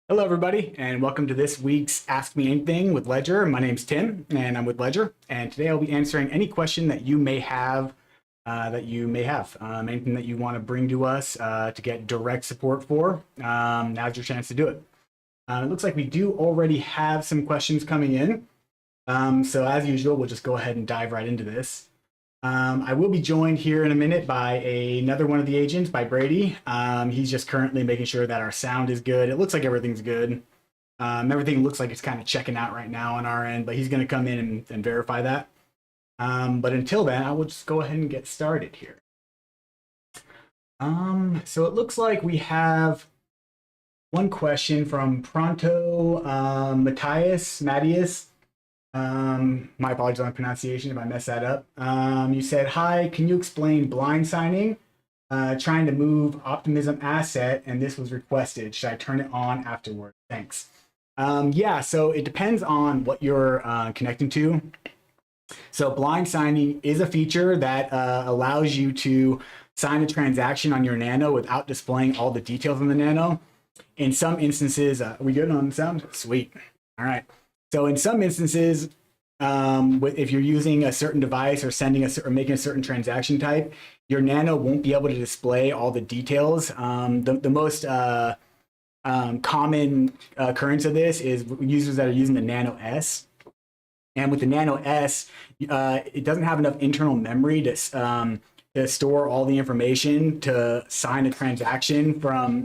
Hello, everybody, and welcome to this week's Ask Me Anything with Ledger. My name's Tim, and I'm with Ledger. And today I'll be answering any question that you may have. Anything that you want to bring to us to get direct support for. Now's your chance to do it. It looks like we do already have some questions coming in. So as usual, we'll just go ahead and dive right into this. I will be joined here in a minute by another one of the agents, by Brady. He's just currently making sure that our sound is good. It looks like everything's good. Everything looks like it's kind of checking out right now on our end, but he's going to come in and verify that. But until then, I will just go ahead and get started here. So it looks like we have one question from Pronto Matthias. My apologies on the pronunciation if I mess that up. You said, hi, can you explain blind signing? Trying to move optimism asset, and this was requested. Should I turn it on afterward? Thanks. Yeah, so it depends on what you're connecting to. So blind signing is a feature that allows you to sign a transaction on your Nano without displaying all the details on the Nano. In some instances, are we good on sound? Sweet. All right. So in some instances, if you're using a certain device or making a certain transaction type, your Nano won't be able to display all the details. The most common occurrence of this is users that are using the Nano S. And with the Nano S, it doesn't have enough internal memory to store all the information to sign a transaction from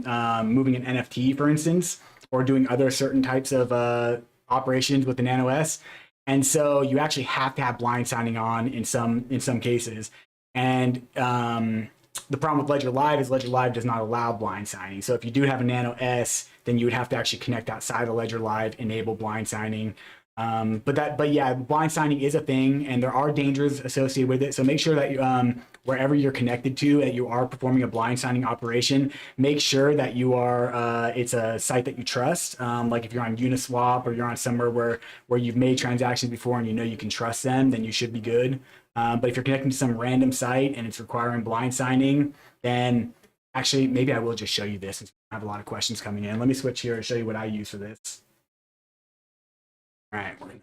moving an NFT, for instance, or doing other certain types of operations with the Nano S. And so you actually have to have blind signing on in some cases. And the problem with Ledger Live is Ledger Live does not allow blind signing. So if you do have a Nano S, then you would have to actually connect outside of Ledger Live, enable blind signing. But yeah, blind signing is a thing, and there are dangers associated with it. So make sure that you, wherever you're connected to, that you are performing a blind signing operation. Make sure that you are it's a site that you trust. Like if you're on Uniswap or you're on somewhere where you've made transactions before and you know you can trust them, then you should be good. But if you're connecting to some random site and it's requiring blind signing, then actually maybe I will just show you this. I have a lot of questions coming in. Let me switch here and show you what I use for this. All right, we're gonna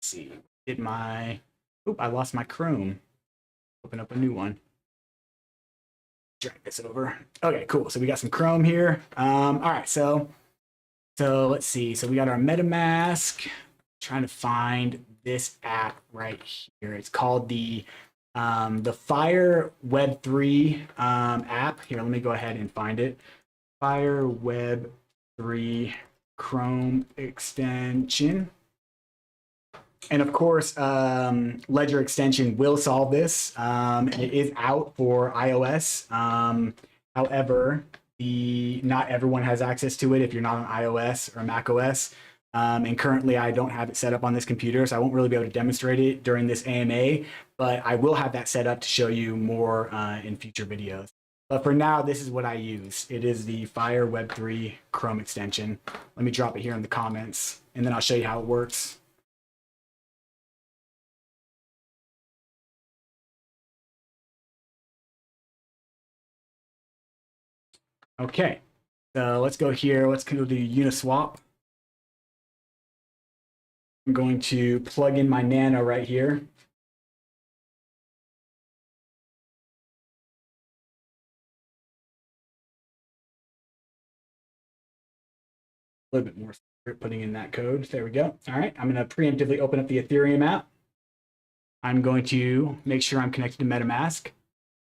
see. I lost my Chrome. Open up a new one. Drag this over. Okay, cool. So we got some Chrome here. All right, so let's see. So we got our Metamask. Trying to find this app right here. It's called the Fire Web3 app. Here, let me go ahead and find it. Fire Web3 Chrome extension. And of course, Ledger extension will solve this. It is out for iOS. However, not everyone has access to it if you're not on iOS or macOS. And currently, I don't have it set up on this computer, so I won't really be able to demonstrate it during this AMA, but I will have that set up to show you more in future videos. But for now, this is what I use. It is the Fire Web3 Chrome extension. Let me drop it here in the comments, and then I'll show you how it works. Okay, so let's go here. Let's go to Uniswap. I'm going to plug in my Nano right here. A little bit more putting in that code. There we go. All right, I'm going to preemptively open up the Ethereum app. I'm going to make sure I'm connected to Metamask.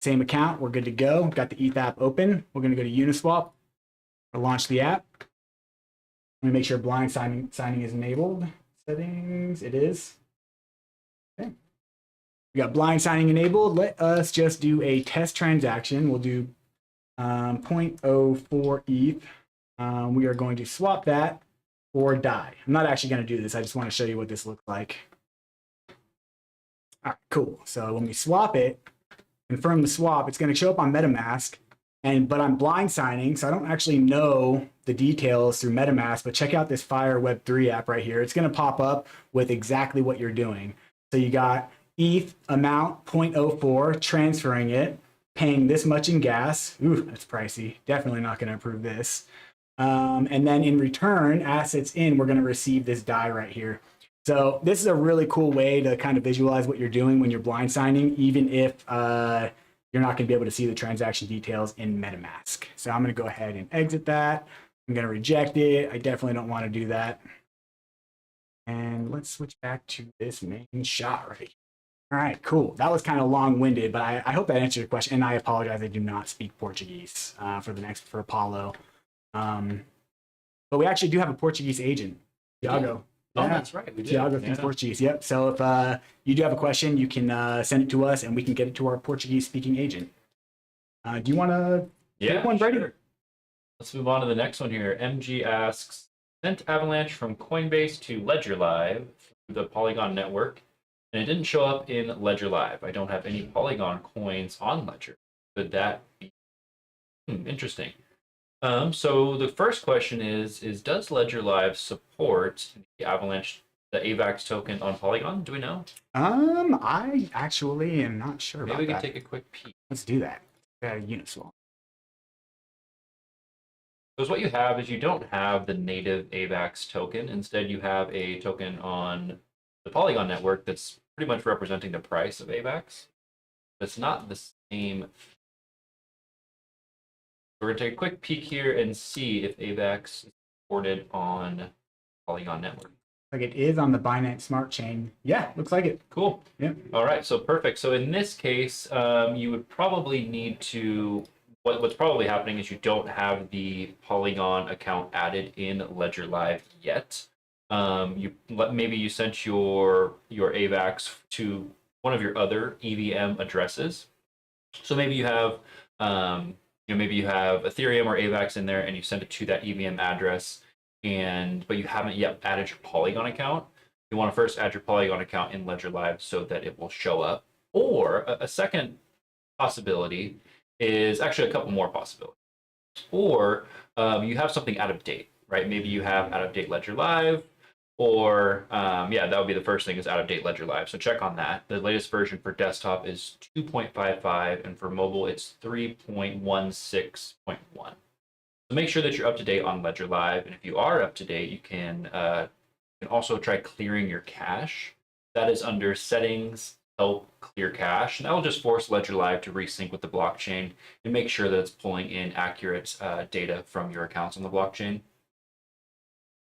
Same account, we're good to go. Got the ETH app open. We're going to go to Uniswap or launch the app. I'm going to make sure blind signing is enabled. Settings, it is. Okay. We got blind signing enabled. Let us just do a test transaction. We'll do 0.04 ETH. We are going to swap that for DAI. I'm not actually going to do this. I just want to show you what this looks like. All right, cool. So when we swap it, confirm the swap, it's going to show up on MetaMask. But I'm blind signing, so I don't actually know the details through MetaMask, but check out this Fire Web3 app right here. It's going to pop up with exactly what you're doing. So you got ETH amount 0.04, transferring it, paying this much in gas. Ooh, that's pricey. Definitely not going to approve this. And then in return, assets in, we're going to receive this die right here. So this is a really cool way to kind of visualize what you're doing when you're blind signing, even if you're not going to be able to see the transaction details in Metamask. So I'm going to go ahead and exit that. I'm going to reject it. I definitely don't want to do that. And let's switch back to this main shot right here. All right, cool. That was kind of long-winded, but I hope that answered your question. And I apologize, I do not speak Portuguese for Apollo. But we actually do have a Portuguese agent, Thiago. Oh, yeah. That's right. We do. Thiago speaks Portuguese. Yep. So if you do have a question, you can send it to us, and we can get it to our Portuguese-speaking agent. Do you want to take one, Brady? Sure. Let's move on to the next one here. MG asks, sent Avalanche from Coinbase to Ledger Live through the Polygon Network, and it didn't show up in Ledger Live. I don't have any Polygon coins on Ledger. Could that be interesting? So the first question is does Ledger Live support the Avalanche, the AVAX token on Polygon? Do we know? I actually am not sure about that. Maybe we can take a quick peek. Let's do that. Uniswap. Because what you have is you don't have the native AVAX token. Instead, you have a token on the Polygon network that's pretty much representing the price of AVAX. It's not the same. We're going to take a quick peek here and see if AVAX is supported on Polygon network. Like it is on the Binance Smart Chain. Yeah, looks like it. Cool. Yeah. All right, so perfect. So in this case, you would probably need to, what's probably happening is you don't have the Polygon account added in Ledger Live yet. Maybe you sent your AVAX to one of your other EVM addresses. So maybe you have maybe you have Ethereum or AVAX in there and you send it to that EVM address, but you haven't yet added your Polygon account. You want to first add your Polygon account in Ledger Live so that it will show up. Or a second possibility is actually a couple more possibilities. Or you have something out of date, right? Maybe you have out of date Ledger Live, or that would be the first thing is out of date Ledger Live. So check on that. The latest version for desktop is 2.55, and for mobile it's 3.16.1. So make sure that you're up to date on Ledger Live, and if you are up to date, you can also try clearing your cache. That is under Settings, Help Clear Cache, and that will just force Ledger Live to resync with the blockchain and make sure that it's pulling in accurate data from your accounts on the blockchain.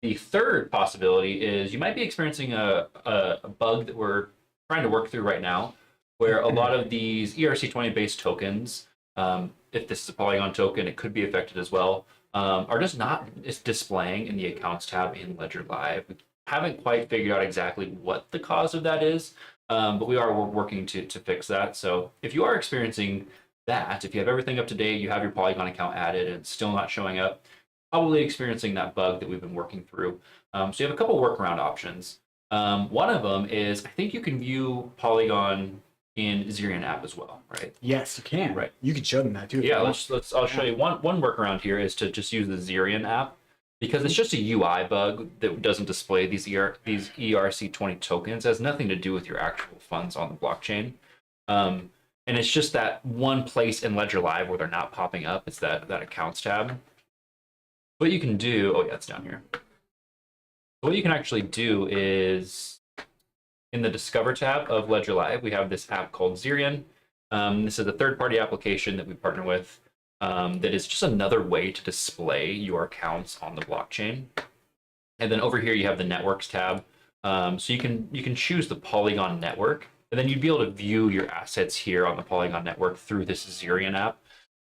The third possibility is you might be experiencing a bug that we're trying to work through right now, where a lot of these ERC20 based tokens, if this is a Polygon token, it could be affected as well, are just not displaying in the Accounts tab in Ledger Live. We haven't quite figured out exactly what the cause of that is, but we are working to fix that. So if you are experiencing that, if you have everything up to date, you have your Polygon account added and it's still not showing up, probably experiencing that bug that we've been working through. So you have a couple workaround options. One of them is I think you can view Polygon in Syrian app as well, right? Yes, you can. Right. You can show them that too. Yeah, I'll show you one workaround here is to just use the Syrian app, because it's just a UI bug that doesn't display these ERC20 tokens. It has nothing to do with your actual funds on the blockchain. And it's just that one place in Ledger Live where they're not popping up. It's that accounts tab. What you can do, oh yeah, it's down here. What you can actually do is in the Discover tab of Ledger Live, we have this app called Syrian. This is a third-party application that we partner with that is just another way to display your accounts on the blockchain. And then over here you have the Networks tab. So you can choose the Polygon network, and then you'd be able to view your assets here on the Polygon network through this Syrian app.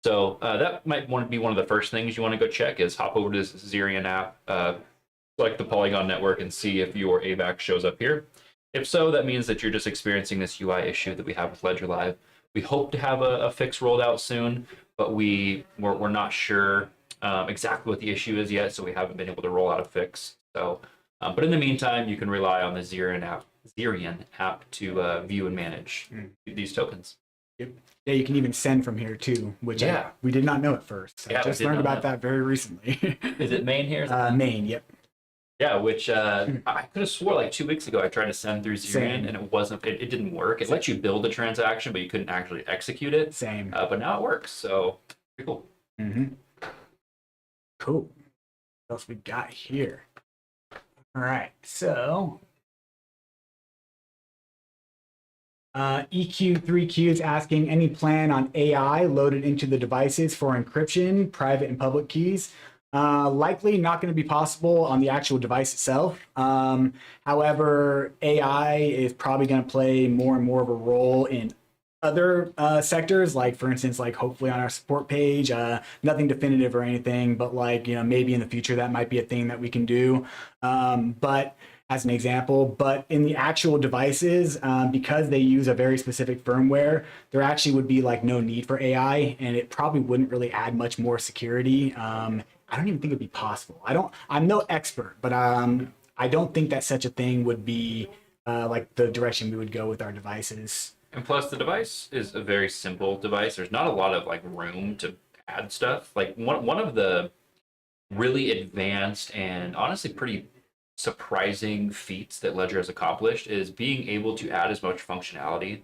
So that might want to be one of the first things you want to go check is hop over to this Syrian app, select the Polygon network and see if your AVAX shows up here. If so, that means that you're just experiencing this UI issue that we have with Ledger Live. We hope to have a fix rolled out soon, but we're not sure exactly what the issue is yet, so we haven't been able to roll out a fix. So, but in the meantime, you can rely on the Syrian app to view and manage these tokens. Yep. Yeah, you can even send from here too, which we did not know at first. I just learned about that very recently. Is it main here? Main, yep. Yeah, which I could have swore like 2 weeks ago I tried to send through Syrian and it didn't work. It lets you build the transaction, but you couldn't actually execute it. Same. But now it works, so pretty cool. Mm-hmm. Cool. else we got here? All right, so EQ3Q is asking any plan on AI loaded into the devices for encryption, private and public keys. Likely not going to be possible on the actual device itself. However, AI is probably going to play more and more of a role in other sectors, like for instance, like hopefully on our support page, nothing definitive or anything, but like, you know, maybe in the future that might be a thing that we can do. But as an example, but in the actual devices, because they use a very specific firmware, there actually would be like no need for AI, and it probably wouldn't really add much more security. I don't even think it'd be possible. I'm no expert, but I don't think that such a thing would be like the direction we would go with our devices. And plus, the device is a very simple device. There's not a lot of like room to add stuff. Like one of the really advanced and honestly pretty surprising feats that Ledger has accomplished is being able to add as much functionality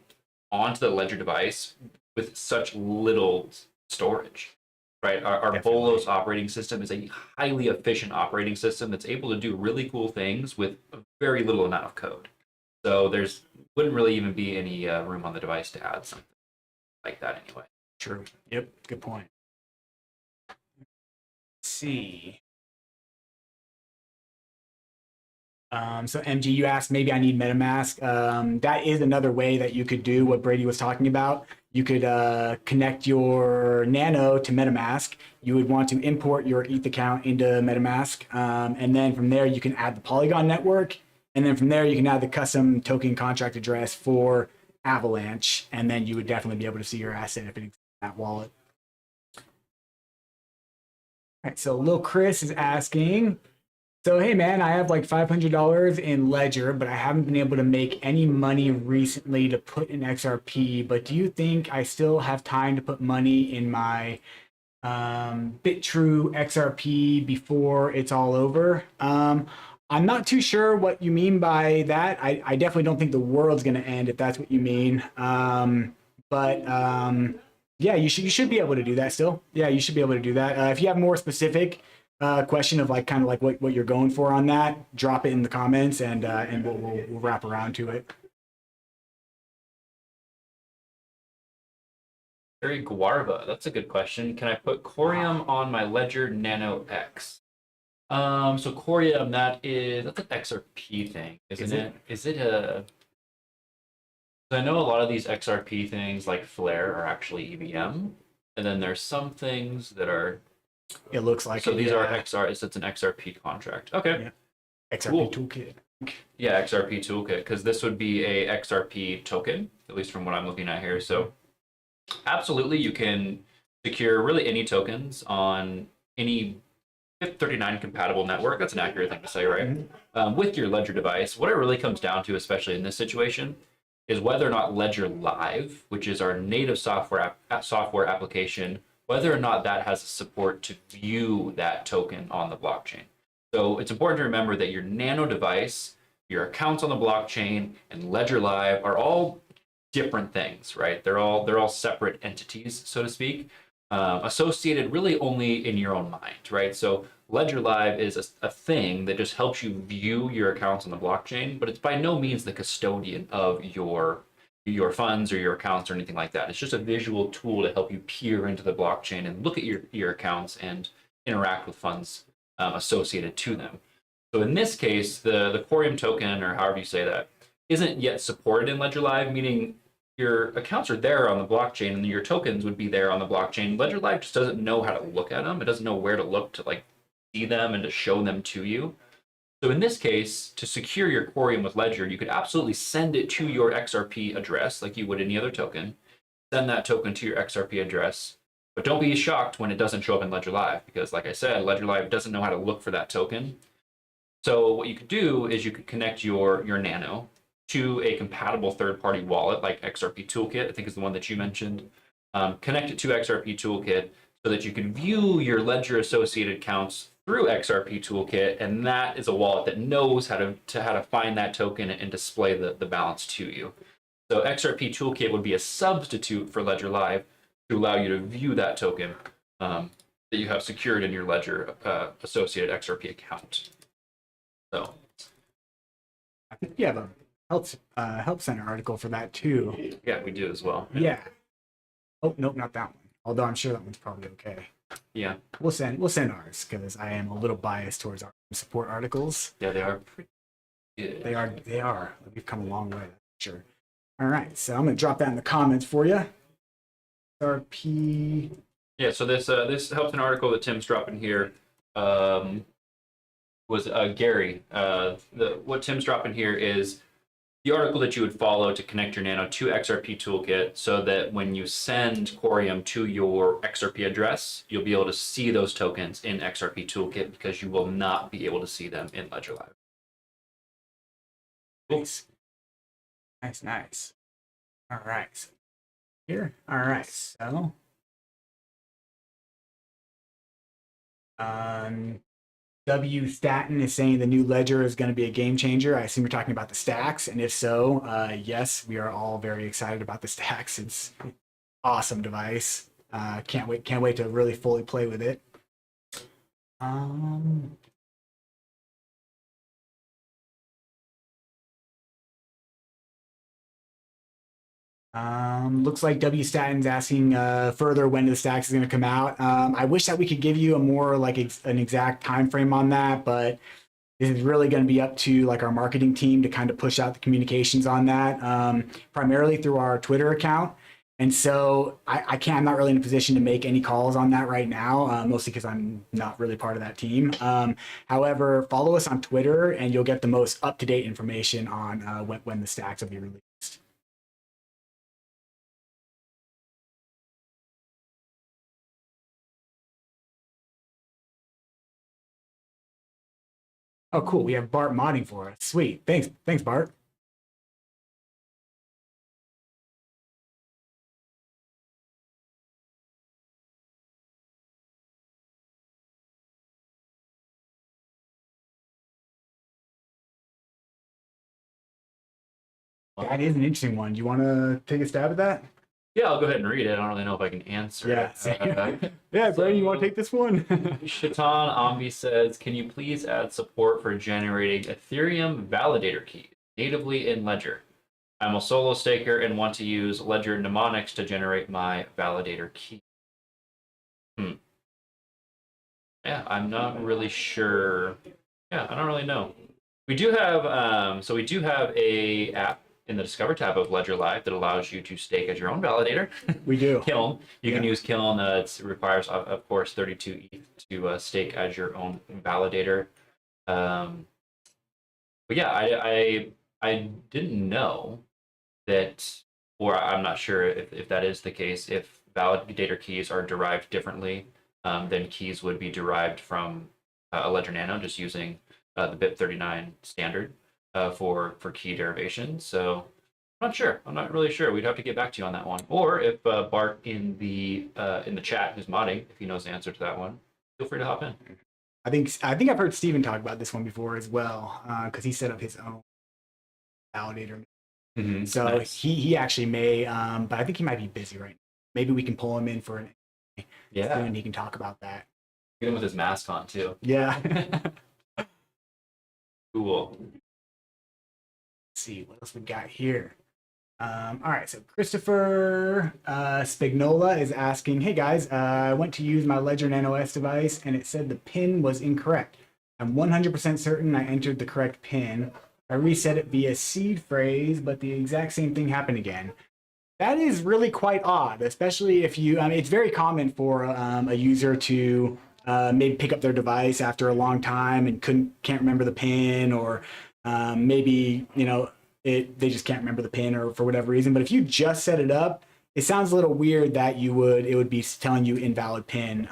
onto the Ledger device with such little storage. Right, our Bolos operating system is a highly efficient operating system that's able to do really cool things with a very little amount of code. So there's wouldn't really even be any room on the device to add something like that anyway. True. Yep. Good point. Let's see. So MG, you asked maybe I need MetaMask. That is another way that you could do what Brady was talking about. You could connect your Nano to MetaMask. You would want to import your ETH account into MetaMask. And then from there, you can add the Polygon network. And then from there, you can add the custom token contract address for Avalanche. And then you would definitely be able to see your asset if it's in that wallet. All right, so Lil Chris is asking, so, hey man, I have like $500 in Ledger, but I haven't been able to make any money recently to put in XRP. But do you think I still have time to put money in my BitTrue XRP before it's all over? I'm not too sure what you mean by that. I definitely don't think the world's going to end if that's what you mean. Yeah, you should be able to do that still. Yeah, you should be able to do that. If you have more specific question of like kind of like what you're going for on that, drop it in the comments and we'll wrap around to it. Very Guarva, that's a good question. Can I put Corium on my Ledger Nano X? So Corium, that's an XRP thing, isn't it? Is it a? I know a lot of these XRP things like Flare are actually EVM, and then there's some things that are. It looks like so. These are XR. It's an XRP contract. Okay. Yeah. XRP toolkit. Yeah, XRP toolkit, because this would be a XRP token, at least from what I'm looking at here. So, absolutely, you can secure really any tokens on any 39 compatible network. That's an accurate thing to say, right? Mm-hmm. With your Ledger device, what it really comes down to, especially in this situation, is whether or not Ledger Live, which is our native software application, whether or not that has support to view that token on the blockchain. So it's important to remember that your Nano device, your accounts on the blockchain, and Ledger Live are all different things, right? They're all separate entities, so to speak, associated really only in your own mind, right? So Ledger Live is a thing that just helps you view your accounts on the blockchain, but it's by no means the custodian of your funds or your accounts or anything like that. It's just a visual tool to help you peer into the blockchain and look at your accounts and interact with funds associated to them. So in this case, the Corium token, or however you say that, isn't yet supported in Ledger Live, meaning your accounts are there on the blockchain and your tokens would be there on the blockchain. Ledger Live just doesn't know how to look at them. It doesn't know where to look to like see them and to show them to you. So in this case, to secure your Corium with Ledger, you could absolutely send it to your XRP address like you would any other token. Send that token to your XRP address. But don't be shocked when it doesn't show up in Ledger Live, because like I said, Ledger Live doesn't know how to look for that token. So what you could do is you could connect your Nano to a compatible third-party wallet like XRP Toolkit, I think is the one that you mentioned. Connect it to XRP Toolkit so that you can view your Ledger associated accounts through XRP Toolkit, and that is a wallet that knows how to find that token and display the balance to you. So XRP Toolkit would be a substitute for Ledger Live to allow you to view that token that you have secured in your Ledger associated XRP account. So I think you have a help center article for that too. yeah, we do as well. Yeah. Oh nope, not that one. Although I'm sure that one's probably okay. Yeah. We'll send ours because I am a little biased towards our support articles. Yeah, they are pretty good. They are. We've come a long way, sure. All right, so I'm gonna drop that in the comments for you. XRP. Yeah, so this helps an article that Tim's dropping here. Was Gary. What Tim's dropping here is the article that you would follow to connect your Nano to XRP Toolkit, so that when you send Corium to your XRP address, you'll be able to see those tokens in XRP Toolkit because you will not be able to see them in Ledger Live. Nice. Nice. All right. So here. All right. So W Staten is saying the new ledger is going to be a game changer. I assume you're talking about the stacks, and if so, yes, we are all very excited about the stacks. It's an awesome device. Can't wait to really fully play with it. Looks like W Staten's asking further when the stacks is going to come out. I wish that we could give you a more like an exact time frame on that, but this is really going to be up to like our marketing team to kind of push out the communications on that, primarily through our Twitter account. And so I'm not really in a position to make any calls on that right now, mostly because I'm not really part of that team. However, follow us on Twitter and you'll get the most up-to-date information on when the stacks will be released. Oh, cool. We have Bart modding for us. Sweet. Thanks, Bart. That is an interesting one. Do you want to take a stab at that? Yeah, I'll go ahead and read it. I don't really know if I can answer it. Yeah, Brian, you want to take this one? Shaitan Ambi says, can you please add support for generating Ethereum validator keys natively in Ledger? I'm a solo staker and want to use Ledger mnemonics to generate my validator key. Yeah, I'm not really sure. Yeah, I don't really know. We do have we do have a app in the Discover tab of Ledger Live that allows you to stake as your own validator. We do. Kiln. You can use Kiln. It requires, of course, 32 ETH to stake as your own validator. But yeah, I didn't know that, or I'm not sure if that is the case, if validator keys are derived differently than keys would be derived from a Ledger Nano, just using the BIP39 standard for key derivation. So I'm not sure. I'm not really sure. We'd have to get back to you on that one. Or if Bart in the chat who's modding, if he knows the answer to that one, feel free to hop in. I think I've heard Steven talk about this one before as well, because he set up his own validator. Mm-hmm. So nice. he actually may, but I think he might be busy right now. Maybe we can pull him in for an and he can talk about that. Get him with his mask on too. Yeah. Cool. Let's see what else we got here. All right, so Christopher Spignola is asking, hey guys, I went to use my Ledger Nano S device and it said the PIN was incorrect. I'm 100% certain I entered the correct PIN. I reset it via seed phrase, but the exact same thing happened again. That is really quite odd, especially if you, it's very common for a user to maybe pick up their device after a long time and can't remember the PIN, or maybe, they just can't remember the PIN or for whatever reason. But if you just set it up, it sounds a little weird that it would be telling you invalid PIN.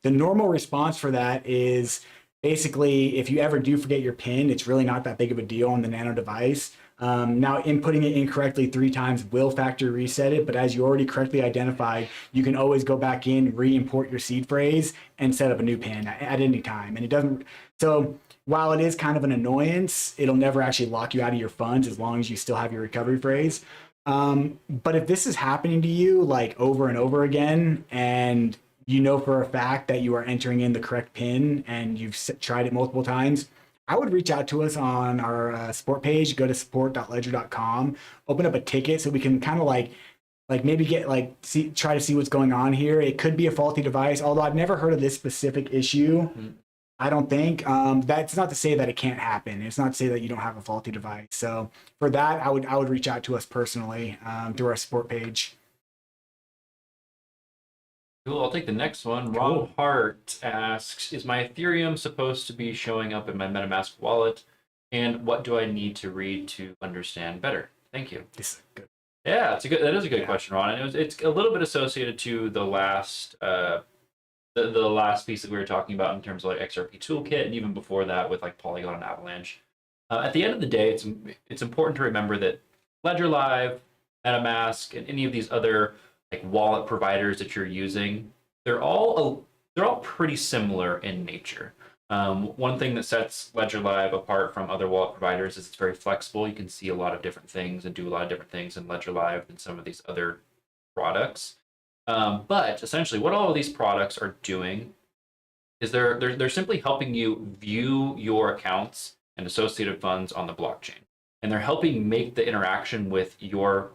The normal response for that is basically, if you ever do forget your PIN, it's really not that big of a deal on the Nano device. Now, inputting it incorrectly 3 times will factory reset it, but as you already correctly identified, you can always go back in, re-import your seed phrase, and set up a new PIN at any time. And it doesn't, so while it is kind of an annoyance, it'll never actually lock you out of your funds as long as you still have your recovery phrase. But if this is happening to you like over and over again, and you know for a fact that you are entering in the correct PIN and you've tried it multiple times, I would reach out to us on our support page. Go to support.ledger.com, open up a ticket so we can kind of like maybe get try to see what's going on here. It could be a faulty device, although I've never heard of this specific issue. I don't think. That's not to say that it can't happen. It's not to say that you don't have a faulty device. So for that, I would reach out to us personally through our support page. Cool. I'll take the next one. Cool. Ron Hart asks, is my Ethereum supposed to be showing up in my MetaMask wallet? And what do I need to read to understand better? Thank you. This is good. Yeah, that is a good question, Ron. And it's a little bit associated to the last the last piece that we were talking about in terms of like XRP Toolkit, and even before that with like Polygon and Avalanche. At the end of the day, it's important to remember that Ledger Live, MetaMask, and any of these other like wallet providers that you're using, they're all pretty similar in nature. One thing that sets Ledger Live apart from other wallet providers is it's very flexible. You can see a lot of different things and do a lot of different things in Ledger Live than some of these other products. But essentially, what all of these products are doing is they're simply helping you view your accounts and associated funds on the blockchain, and they're helping make the interaction with your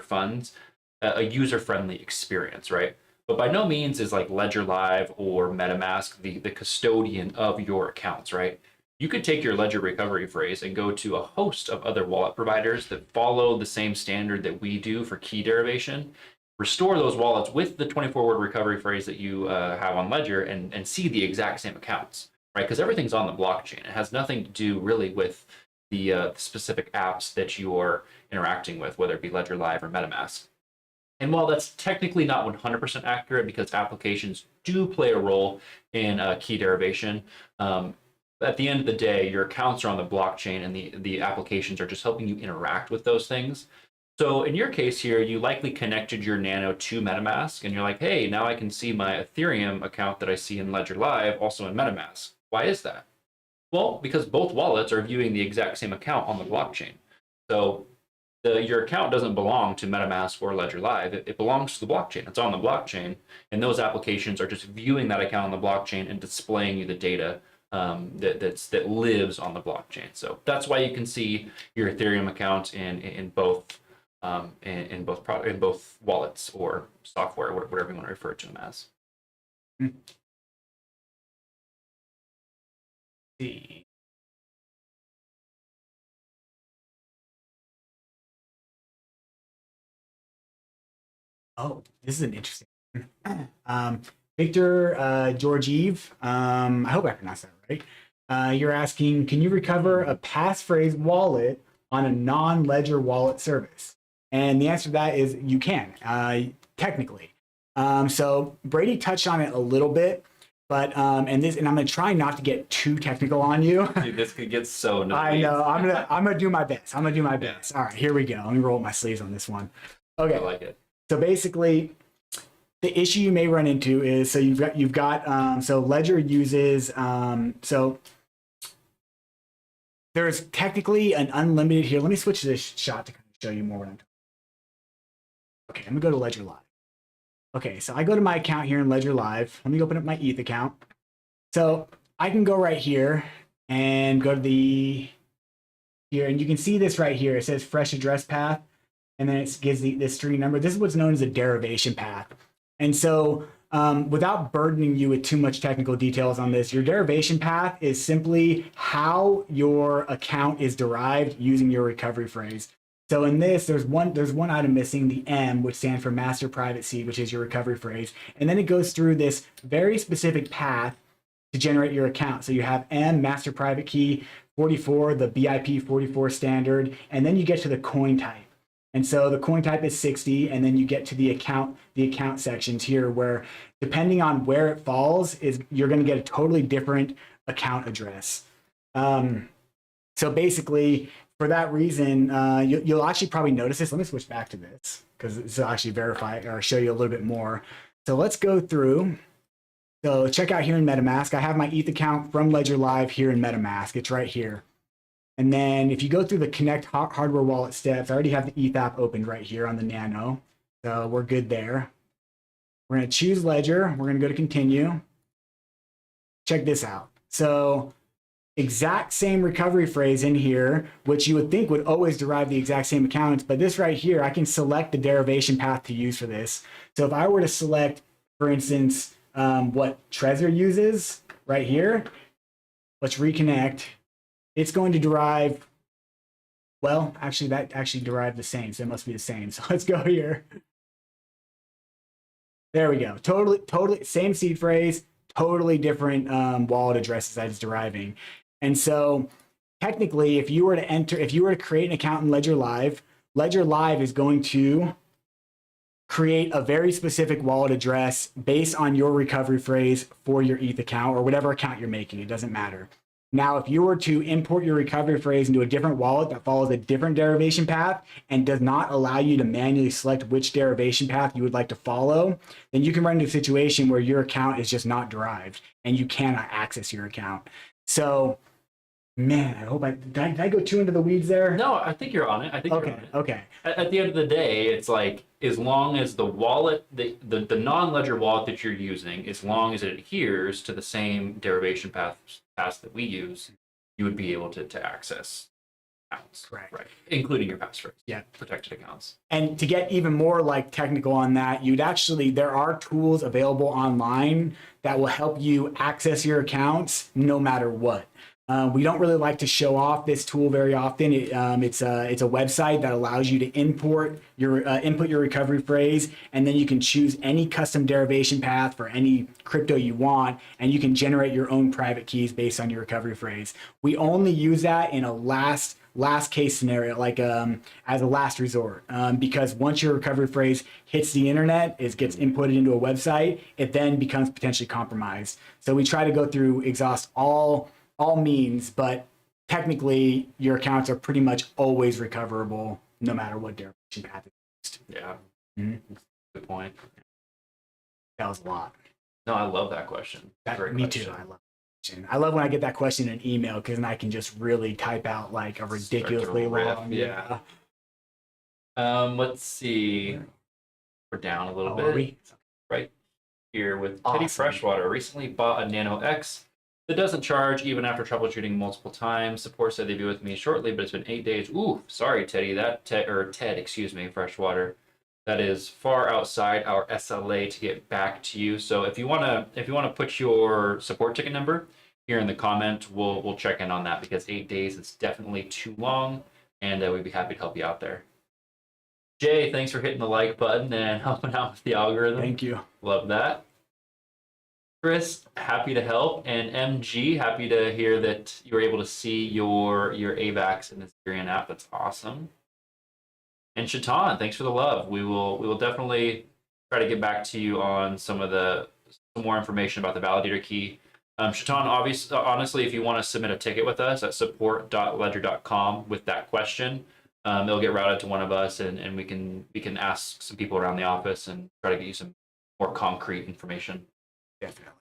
funds a user-friendly experience, right? But by no means is like Ledger Live or MetaMask the custodian of your accounts, right? You could take your Ledger recovery phrase and go to a host of other wallet providers that follow the same standard that we do for key derivation, restore those wallets with the 24-word recovery phrase that you have on Ledger, and see the exact same accounts, right? Because everything's on the blockchain. It has nothing to do really with the specific apps that you're interacting with, whether it be Ledger Live or MetaMask. And while that's technically not 100% accurate because applications do play a role in key derivation, at the end of the day, your accounts are on the blockchain and the applications are just helping you interact with those things. So in your case here, you likely connected your Nano to MetaMask and you're like, hey, now I can see my Ethereum account that I see in Ledger Live also in MetaMask. Why is that? Well, because both wallets are viewing the exact same account on the blockchain. So your account doesn't belong to MetaMask or Ledger Live. It belongs to the blockchain. It's on the blockchain, and those applications are just viewing that account on the blockchain and displaying you the data that lives on the blockchain. So that's why you can see your Ethereum account in both wallets or software, whatever you want to refer to them as. See. Oh, this is an interesting one. Victor Georgiev, I hope I pronounced that right. You're asking, can you recover a passphrase wallet on a non-Ledger wallet service? And the answer to that is you can, technically. So Brady touched on it a little bit, but and I'm gonna try not to get too technical on you. Dude, this could get so nice. I know. I'm gonna do my best. I'm gonna do my best. All right, here we go. Let me roll up my sleeves on this one. Okay. I like it. So basically, the issue you may run into is so you've got so Ledger uses so there's technically an unlimited here. Let me switch this shot to kind of show you more what I'm talking about. Okay, I'm gonna go to Ledger Live. Okay, so I go to my account here in Ledger Live. Let me open up my ETH account. So I can go right here and go to here, and you can see this right here. It says fresh address path, and then it gives this string number. This is what's known as a derivation path. And so without burdening you with too much technical details on this, your derivation path is simply how your account is derived using your recovery phrase. So in this, there's one item missing, the M, which stands for master private seed, which is your recovery phrase. And then it goes through this very specific path to generate your account. So you have M, master private key, 44, the BIP 44 standard, and then you get to the coin type. And so the coin type is 60, and then you get to the account sections here where depending on where it falls, you're going to get a totally different account address. So basically, for that reason, you'll actually probably notice this. Let me switch back to this because this will actually verify or show you a little bit more. So let's go through. So check out here in MetaMask. I have my ETH account from Ledger Live here in MetaMask. It's right here. And then if you go through the connect hardware wallet steps, I already have the ETH app opened right here on the Nano. So we're good there. We're going to choose ledger. We're going to go to continue. Check this out. So exact same recovery phrase in here, which you would think would always derive the exact same accounts. But this right here, I can select the derivation path to use for this. So if I were to select, for instance, what Trezor uses right here, let's reconnect. It's going to derive, well, actually, that actually derived the same. So it must be the same. So let's go here. There we go. Totally same seed phrase, totally different wallet addresses that it's deriving. And so technically, if you were to create an account in Ledger Live is going to create a very specific wallet address based on your recovery phrase for your ETH account or whatever account you're making. It doesn't matter. Now, if you were to import your recovery phrase into a different wallet that follows a different derivation path and does not allow you to manually select which derivation path you would like to follow, then you can run into a situation where your account is just not derived and you cannot access your account. So, man, I hope did I go too into the weeds there? No, I think you're on it. I think you're on it. Okay. At the end of the day, it's like, as long as the wallet, the non-ledger wallet that you're using, as long as it adheres to the same derivation paths that we use, you would be able to access accounts. Right. Including your passphrase. Yeah. Protected accounts. And to get even more like technical on that, there are tools available online that will help you access your accounts no matter what. We don't really like to show off this tool very often. It's a website that allows you to input your recovery phrase, and then you can choose any custom derivation path for any crypto you want, and you can generate your own private keys based on your recovery phrase. We only use that in a last case scenario, like as a last resort, because once your recovery phrase hits the internet, it gets inputted into a website, it then becomes potentially compromised. So we try to exhaust all means, but technically your accounts are pretty much always recoverable no matter what derivation path is used. Yeah. Mm-hmm. Good point. That was a lot. No, I love that question. Me too. I love when I get that question in an email, because then I can just really type out like a ridiculously long. Yeah. Let's see. We're down a little bit. Right here with Teddy Freshwater. Recently bought a Nano X that doesn't charge even after troubleshooting multiple times. Support said they'd be with me shortly, but it's been 8 days. Ooh, sorry, Teddy. Ted, excuse me, Freshwater. That is far outside our SLA to get back to you. So if you wanna put your support ticket number here in the comment, we'll check in on that, because 8 days is definitely too long, and we'd be happy to help you out there. Jay, thanks for hitting the like button and helping out with the algorithm. Thank you. Love that. Chris, happy to help, and MG, happy to hear that you were able to see your AVAX in the Syrian app. That's awesome. And Shaitan, thanks for the love. We will definitely try to get back to you on some more information about the validator key. Shaitan, honestly, if you want to submit a ticket with us at support.ledger.com with that question, it'll get routed to one of us, and we can ask some people around the office and try to get you some more concrete information. Definitely.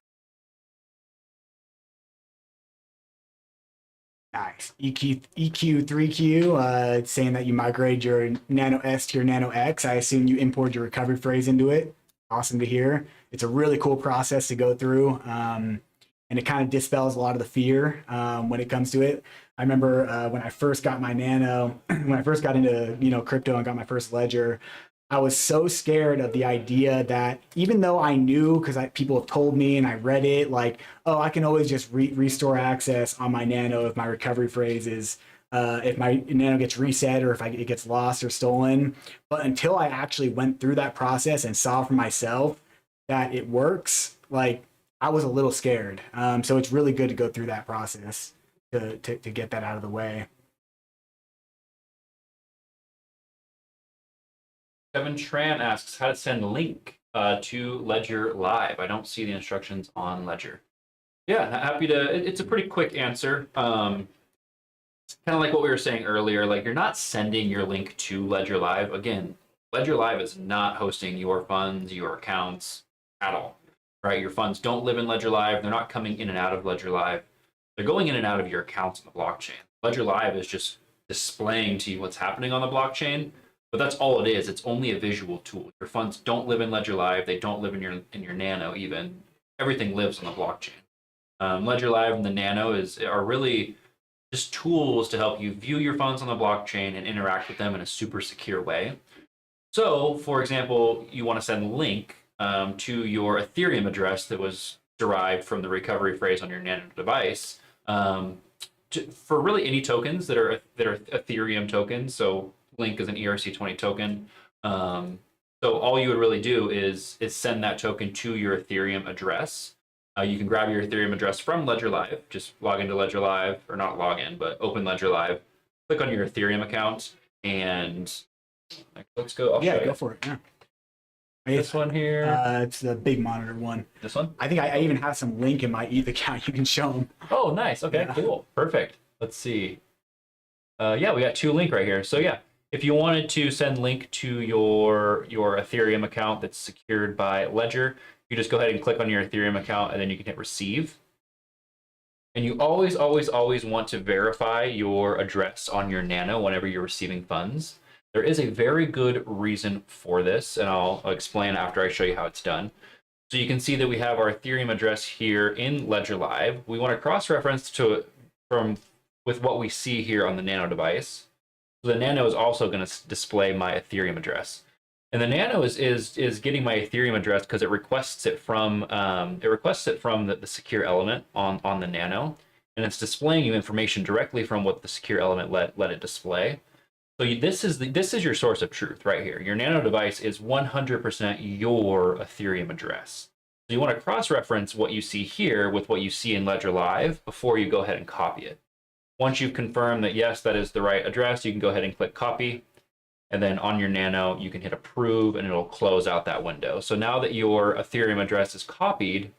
Nice. EQ3Q, it's saying that you migrate your Nano S to your Nano X. I assume you import your recovery phrase into it. Awesome to hear. It's a really cool process to go through, and it kind of dispels a lot of the fear when it comes to it. I remember when I first got my Nano, when I first got into crypto and got my first ledger, I was so scared of the idea that, even though I knew, because people have told me and I read it, like, oh, I can always just restore access on my Nano if my recovery phrase is, if my Nano gets reset or if it gets lost or stolen. But until I actually went through that process and saw for myself that it works, like, I was a little scared. So it's really good to go through that process to get that out of the way. Kevin Tran asks how to send a link to Ledger Live. I don't see the instructions on Ledger. Yeah, happy to. It's a pretty quick answer. It's kind of like what we were saying earlier. Like, you're not sending your link to Ledger Live. Again, Ledger Live is not hosting your funds, your accounts at all. Right? Your funds don't live in Ledger Live. They're not coming in and out of Ledger Live. They're going in and out of your accounts on the blockchain. Ledger Live is just displaying to you what's happening on the blockchain, But that's all it is. It's only a visual tool. Your funds don't live in Ledger Live. They don't live in your Nano even. Everything lives on the blockchain. Ledger Live and the Nano are really just tools to help you view your funds on the blockchain and interact with them in a super secure way. So, for example, you want to send a link to your Ethereum address that was derived from the recovery phrase on your Nano device. For really any tokens that are Ethereum tokens, so Link is an ERC20 token. So all you would really do is send that token to your Ethereum address. You can grab your Ethereum address from Ledger Live. Just log into Ledger Live, or not log in, but open Ledger Live. Click on your Ethereum account, and let's go. I'll show you. Go for it. Yeah. This one here. It's the big monitor one. This one? I think I even have some Link in my ETH account. You can show them. Oh, nice. Okay, Yeah. cool. Perfect. Let's see. Yeah, we got 2 Link right here. So yeah, if you wanted to send Link to your Ethereum account that's secured by Ledger, you just go ahead and click on your Ethereum account, and then you can hit receive. And you always, always, always want to verify your address on your Nano whenever you're receiving funds. There is a very good reason for this, and I'll explain after I show you how it's done. So you can see that we have our Ethereum address here in Ledger Live. We want to cross-reference with what we see here on the Nano device. So the Nano is also going to display my Ethereum address. And the Nano is getting my Ethereum address because it requests it from the secure element on the Nano, and it's displaying you information directly from what the secure element let it display. So this is your source of truth right here. Your Nano device is 100% your Ethereum address. So you want to cross-reference what you see here with what you see in Ledger Live before you go ahead and copy it. Once you've confirmed that yes, that is the right address, you can go ahead and click copy. And then on your Nano, you can hit approve, and it'll close out that window. So now that your Ethereum address is copied,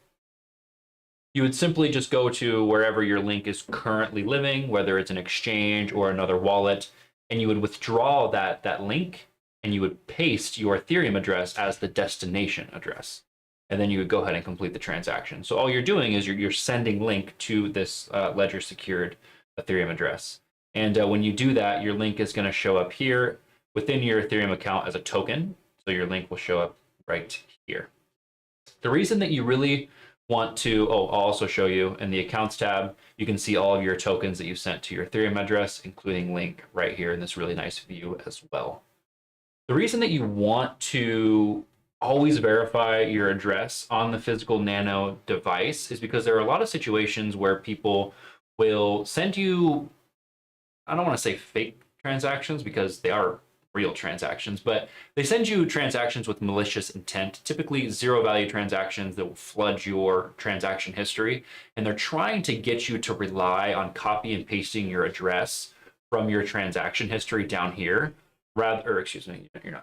you would simply just go to wherever your Link is currently living, whether it's an exchange or another wallet, and you would withdraw that link, and you would paste your Ethereum address as the destination address. And then you would go ahead and complete the transaction. So all you're doing is you're sending Link to this Ledger secured Ethereum address. And when you do that, your Link is going to show up here within your Ethereum account as a token. So your Link will show up right here. The reason that you really want to, I'll also show you in the accounts tab, you can see all of your tokens that you sent to your Ethereum address, including Link right here in this really nice view as well. The reason that you want to always verify your address on the physical Nano device is because there are a lot of situations where people will send you, I don't want to say fake transactions because they are real transactions, but they send you transactions with malicious intent, typically zero value transactions that will flood your transaction history. And they're trying to get you to rely on copy and pasting your address from your transaction history down here, excuse me, you're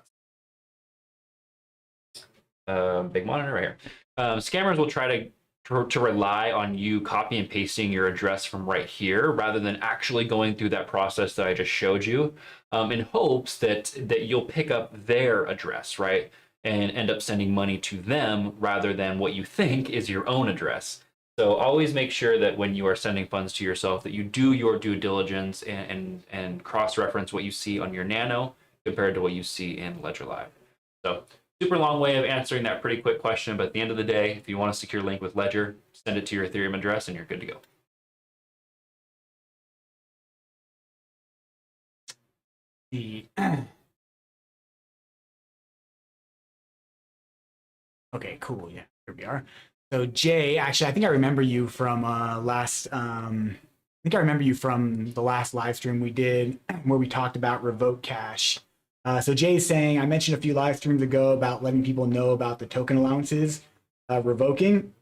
not. Big monitor right here. Scammers will try to rely on you copy and pasting your address from right here rather than actually going through that process that I just showed you, in hopes that you'll pick up their address, right, and end up sending money to them rather than what you think is your own address. So always make sure that when you are sending funds to yourself that you do your due diligence and cross-reference what you see on your Nano compared to what you see in Ledger Live. So super long way of answering that pretty quick question, but at the end of the day, if you want to secure Link with Ledger, send it to your Ethereum address and you're good to go. Okay, cool. Yeah, here we are. So Jay, actually, I think I remember you from the last live stream we did where we talked about revoke cash. So Jay's saying, I mentioned a few live streams ago about letting people know about the token allowances revoking.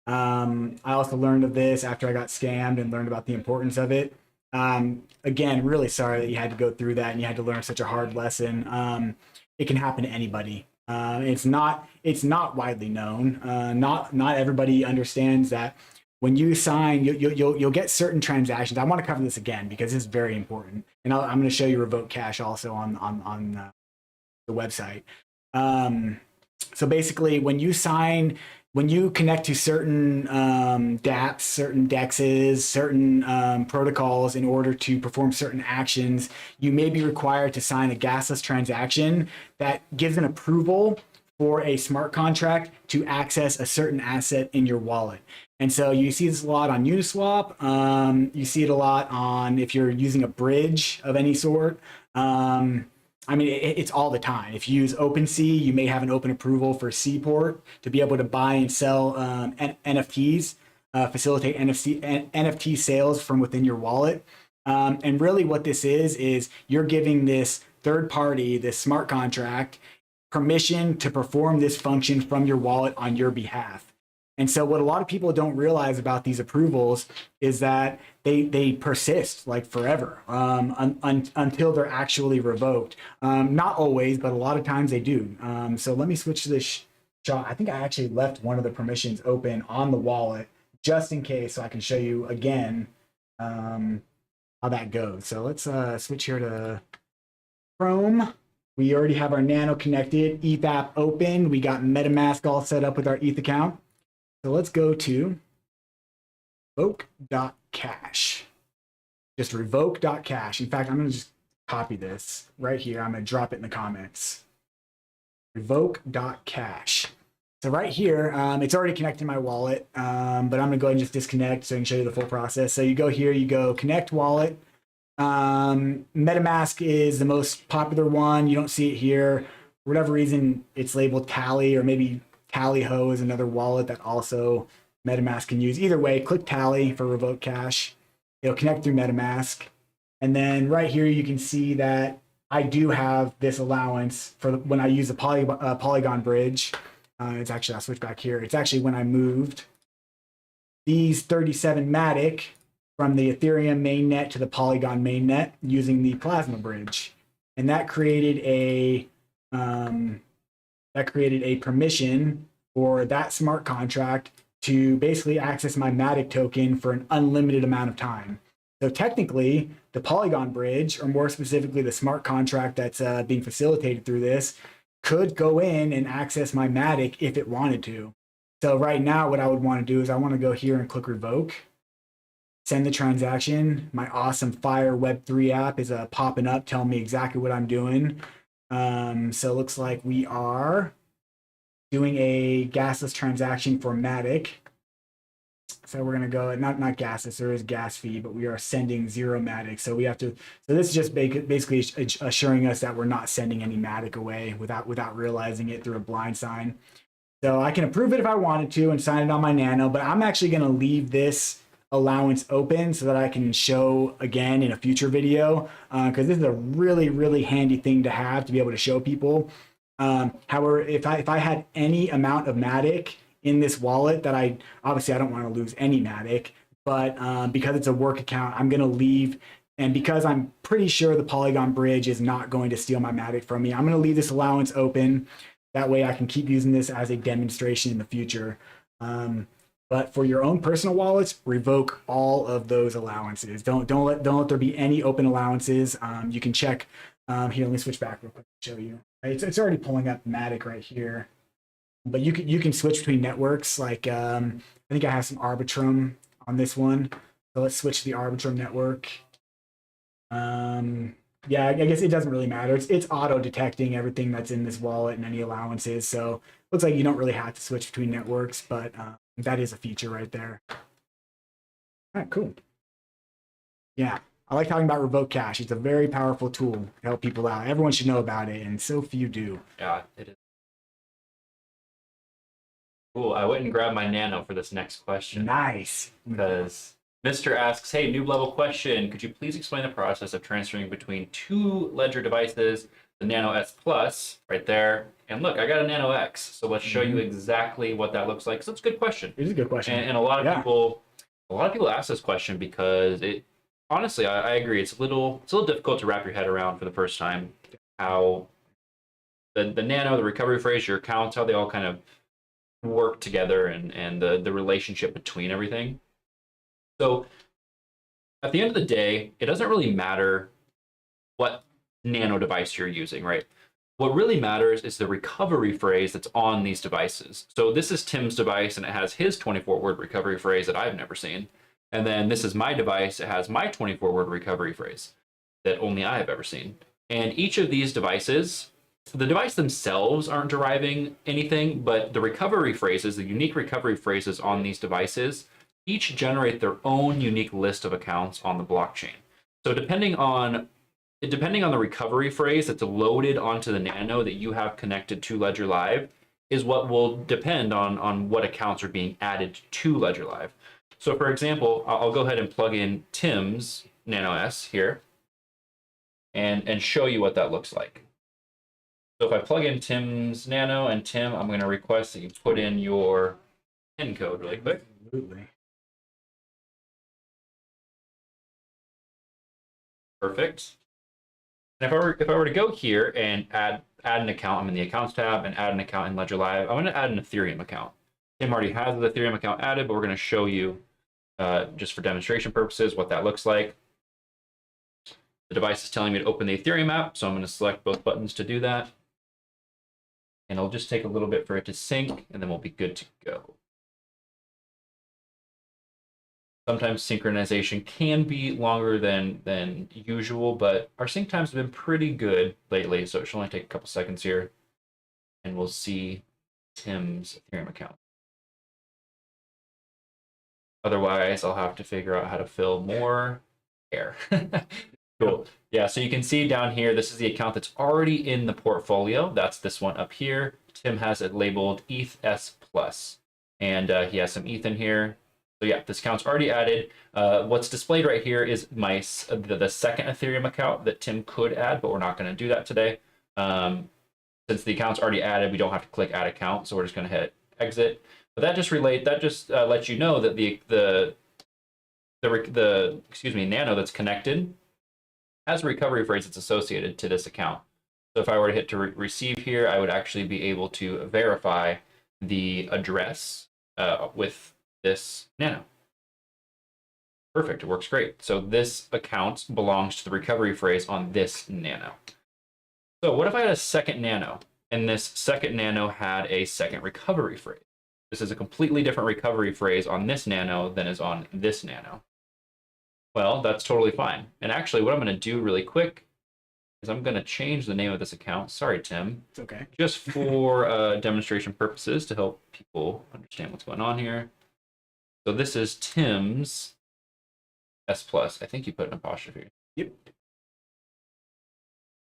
I also learned of this after I got scammed and learned about the importance of it. Again, really sorry that you had to go through that and you had to learn such a hard lesson. It can happen to anybody. It's not widely known. Not everybody understands that when you sign, you'll get certain transactions. I want to cover this again because this is very important, and I'm going to show you revoke cash also on the website. So basically, when when you connect to certain dApps, certain DEXs, certain protocols in order to perform certain actions, you may be required to sign a gasless transaction that gives an approval for a smart contract to access a certain asset in your wallet. And so you see this a lot on Uniswap. You see it a lot on if you're using a bridge of any sort. I mean, it's all the time. If you use OpenSea, you may have an open approval for Seaport to be able to buy and sell NFTs, facilitate NFT sales from within your wallet. And really what this is you're giving this third party, this smart contract, permission to perform this function from your wallet on your behalf. And so what a lot of people don't realize about these approvals is that they persist like forever until they're actually revoked. Not always, but a lot of times they do. So let me switch to this shot. I think I actually left one of the permissions open on the wallet just in case, so I can show you again how that goes. So let's switch here to Chrome. We already have our Nano connected, ETH app open. We got Metamask all set up with our ETH account. So let's go to revoke.cash. Just revoke.cash. In fact, I'm going to just copy this right here. I'm going to drop it in the comments. Revoke.cash. So right here, it's already connected to my wallet, but I'm going to go ahead and just disconnect so I can show you the full process. So you go here, you go connect wallet. Metamask is the most popular one. You don't see it here. For whatever reason, it's labeled Tally, or maybe Tallyho is another wallet that also MetaMask can use. Either way, click Tally for Revoke Cash. It'll connect through MetaMask. And then right here, you can see that I do have this allowance for when I use the Polygon bridge. It's actually, I'll switch back here. It's actually when I moved these 37 Matic from the Ethereum mainnet to the Polygon mainnet using the Plasma bridge. And that created a permission for that smart contract to basically access my Matic token for an unlimited amount of time. So technically, the Polygon bridge, or more specifically the smart contract that's being facilitated through this, could go in and access my Matic if it wanted to. So right now, what I would want to do is I want to go here and click Revoke, send the transaction. My awesome Fire Web3 app is popping up, telling me exactly what I'm doing. So it looks like we are doing a gasless transaction for Matic. So we're going to go, not gasless, there is gas fee, but we are sending 0 Matic. So we have to, so this is just basically assuring us that we're not sending any Matic away without realizing it through a blind sign. So I can approve it if I wanted to and sign it on my Nano, but I'm actually going to leave this allowance open so that I can show again in a future video, because this is a really, really handy thing to have to be able to show people. However, if I had any amount of Matic in this wallet that obviously I don't want to lose any Matic, but because it's a work account, I'm going to leave. And because I'm pretty sure the Polygon bridge is not going to steal my Matic from me, I'm going to leave this allowance open. That way I can keep using this as a demonstration in the future. But for your own personal wallets, revoke all of those allowances. Don't let there be any open allowances. You can check here. Let me switch back real quick to show you. It's already pulling up Matic right here. But you can switch between networks. Like I think I have some Arbitrum on this one. So let's switch to the Arbitrum network. Yeah, I guess it doesn't really matter. It's auto detecting everything that's in this wallet and any allowances. So looks like you don't really have to switch between networks, but that is a feature right there. All right, cool. Yeah, I like talking about Revoke Cash. It's a very powerful tool to help people out. Everyone should know about it, and so few do. Yeah, it is. Cool. I went and grabbed my Nano for this next question. Nice. Because Mr. asks, hey, noob level question. Could you please explain the process of transferring between 2 ledger devices, the Nano S Plus right there, and look, I got a Nano X. So let's show you exactly what that looks like. So it's a good question. It is a good question. And a lot of people ask this question because it, honestly, I agree. It's a little difficult to wrap your head around for the first time how the Nano, the recovery phrase, your accounts, how they all kind of work together and the relationship between everything. So at the end of the day, it doesn't really matter what Nano device you're using, right? What really matters is the recovery phrase that's on these devices. So this is Tim's device, and it has his 24-word recovery phrase that I've never seen. And then this is my device. It has my 24-word recovery phrase that only I have ever seen. And each of these devices, the device themselves aren't deriving anything, but the recovery phrases, the unique recovery phrases on these devices, each generate their own unique list of accounts on the blockchain. So depending on the recovery phrase that's loaded onto the Nano that you have connected to Ledger Live is what will depend on what accounts are being added to Ledger Live. So for example, I'll go ahead and plug in Tim's Nano S here and show you what that looks like. So if I plug in Tim's Nano and Tim, I'm going to request that you put in your PIN code really quick. Absolutely. Perfect. And if I were to go here and add an account, I'm in the accounts tab and add an account in Ledger Live. I'm going to add an Ethereum account. Tim already has the Ethereum account added, but we're going to show you just for demonstration purposes what that looks like. The device is telling me to open the Ethereum app, so I'm going to select both buttons to do that. And it'll just take a little bit for it to sync, and then we'll be good to go. Sometimes synchronization can be longer than usual, but our sync times have been pretty good lately, so it should only take a couple seconds here, and we'll see Tim's Ethereum account. Otherwise, I'll have to figure out how to fill more air. Cool. Yeah, so you can see down here, this is the account that's already in the portfolio. That's this one up here. Tim has it labeled ETH S+, and he has some ETH in here. So yeah, this account's already added. What's displayed right here is the second Ethereum account that Tim could add, but we're not going to do that today. Since the account's already added, we don't have to click Add Account, so we're just going to hit Exit. But that just lets you know that the Nano that's connected has a recovery phrase that's associated to this account. So if I were to hit to receive here, I would actually be able to verify the address with this Nano. Perfect, it works great. So this account belongs to the recovery phrase on this Nano. So what if I had a second Nano, and this second Nano had a second recovery phrase? This is a completely different recovery phrase on this Nano than is on this Nano. Well, that's totally fine. And actually, what I'm going to do really quick is I'm going to change the name of this account. Sorry, Tim. It's okay. Just for demonstration purposes to help people understand what's going on here. So this is Tim's S+. I think you put an apostrophe. Yep.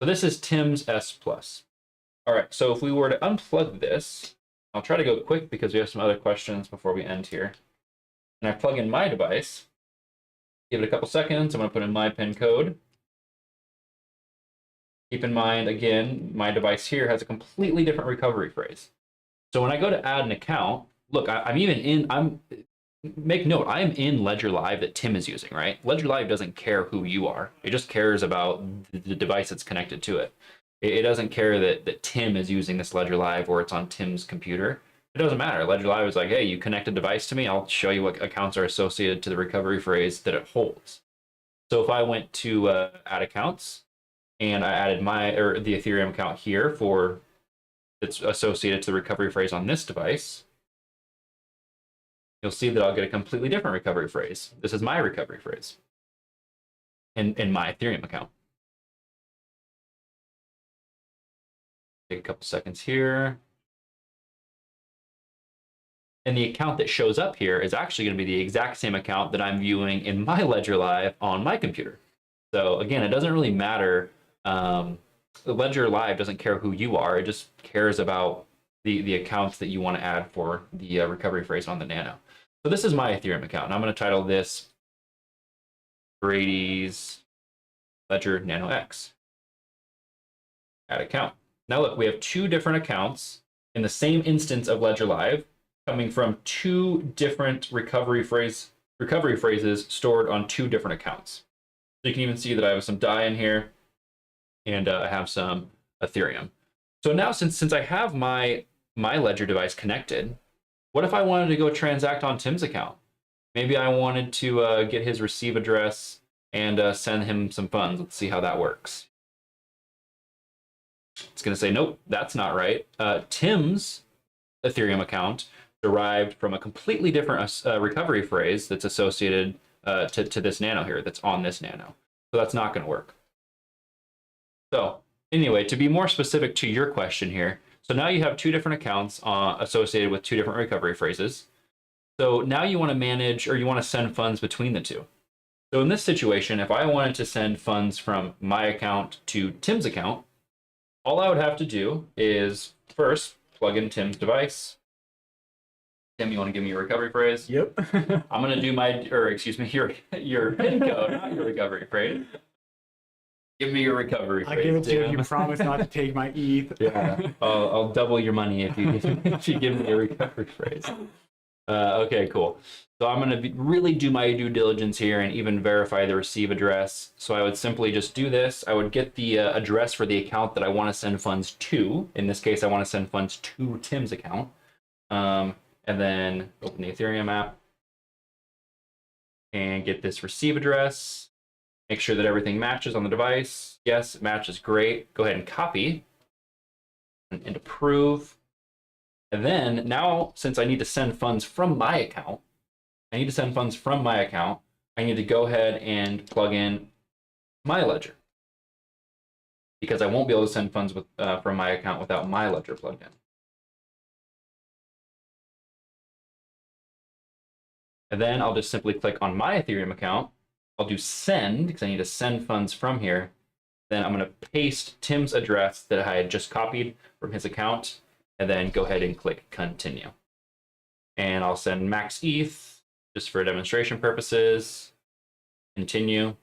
So this is Tim's S+. All right, so if we were to unplug this, I'll try to go quick because we have some other questions before we end here. And I plug in my device. Give it a couple seconds. I'm going to put in my PIN code. Keep in mind, again, my device here has a completely different recovery phrase. So when I go to add an account, look, make note, I am in Ledger Live that Tim is using, right? Ledger Live doesn't care who you are. It just cares about the device that's connected to it. It doesn't care that Tim is using this Ledger Live or it's on Tim's computer. It doesn't matter. Ledger Live is like, hey, you connect a device to me, I'll show you what accounts are associated to the recovery phrase that it holds. So if I went to add accounts and I added the Ethereum account here for it's associated to the recovery phrase on this device, you'll see that I'll get a completely different recovery phrase. This is my recovery phrase in my Ethereum account. Take a couple seconds here. And the account that shows up here is actually going to be the exact same account that I'm viewing in my Ledger Live on my computer. So again, it doesn't really matter. The Ledger Live doesn't care who you are. It just cares about the accounts that you want to add for the recovery phrase on the Nano. So this is my Ethereum account, and I'm going to title this Brady's Ledger Nano X. Add account. Now look, we have two different accounts in the same instance of Ledger Live, coming from two different recovery phrases stored on two different accounts. So you can even see that I have some DAI in here, and I have some Ethereum. So now, since I have my Ledger device connected, what if I wanted to go transact on Tim's account? Maybe I wanted to get his receive address and send him some funds. Let's see how that works. It's going to say, nope, that's not right. Tim's Ethereum account derived from a completely different recovery phrase that's associated to this nano here, that's on this nano. So that's not going to work. So anyway, to be more specific to your question here, so now you have two different accounts associated with two different recovery phrases. So now you want to manage, or you want to send funds between the two. So in this situation, if I wanted to send funds from my account to Tim's account, all I would have to do is first plug in Tim's device. Tim, you want to give me your recovery phrase? Yep. I'm going to do my, or excuse me, your PIN code, not your recovery phrase. Give me your recovery phrase. I'll give it to you if Tim. you promise not to take my ETH. Yeah, I'll double your money if you give me a recovery phrase. Okay, cool. So I'm going to really do my due diligence here and even verify the receive address. So I would simply just do this. I would get the address for the account that I want to send funds to. In this case, I want to send funds to Tim's account. And then open the Ethereum app and get this receive address. Make sure that everything matches on the device. Yes, it matches. Great. Go ahead and copy and approve. And then now, since I need to send funds from my account, I need to go ahead and plug in my ledger, because I won't be able to send funds from my account without my ledger plugged in. And then I'll just simply click on my Ethereum account. I'll do send, because I need to send funds from here. Then I'm going to paste Tim's address that I had just copied from his account, and then go ahead and click continue. And I'll send max ETH just for demonstration purposes. Continue.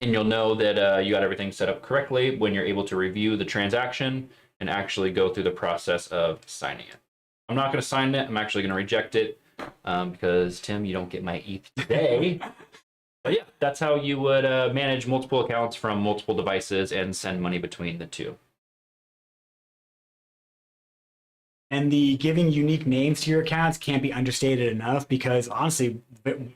And you'll know that you got everything set up correctly when you're able to review the transaction and actually go through the process of signing it. I'm not going to sign it. I'm actually going to reject it because, Tim, you don't get my ETH today. But yeah, that's how you would manage multiple accounts from multiple devices and send money between the two. And the giving unique names to your accounts can't be understated enough, because honestly,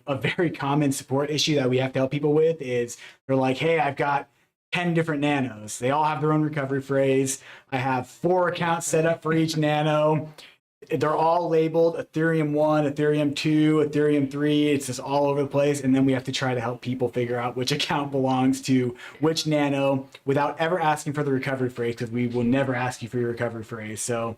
a very common support issue that we have to help people with is they're like, hey, I've got 10 different nanos. They all have their own recovery phrase. I have 4 accounts set up for each nano. They're all labeled Ethereum 1, Ethereum 2, Ethereum 3. It's just all over the place. And then we have to try to help people figure out which account belongs to which nano without ever asking for the recovery phrase, because we will never ask you for your recovery phrase. So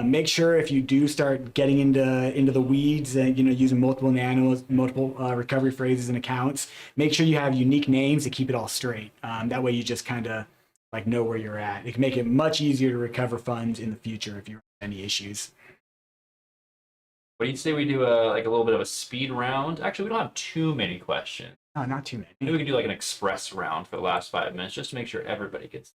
make sure if you do start getting into the weeds and using multiple nanos, multiple recovery phrases and accounts, make sure you have unique names to keep it all straight. That way you just kind of like know where you're at. It can make it much easier to recover funds in the future if you have any issues. What do you say we do a little bit of a speed round? Actually, we don't have too many questions. Oh, not too many. Maybe we can do like an express round for the last 5 minutes, just to make sure everybody gets.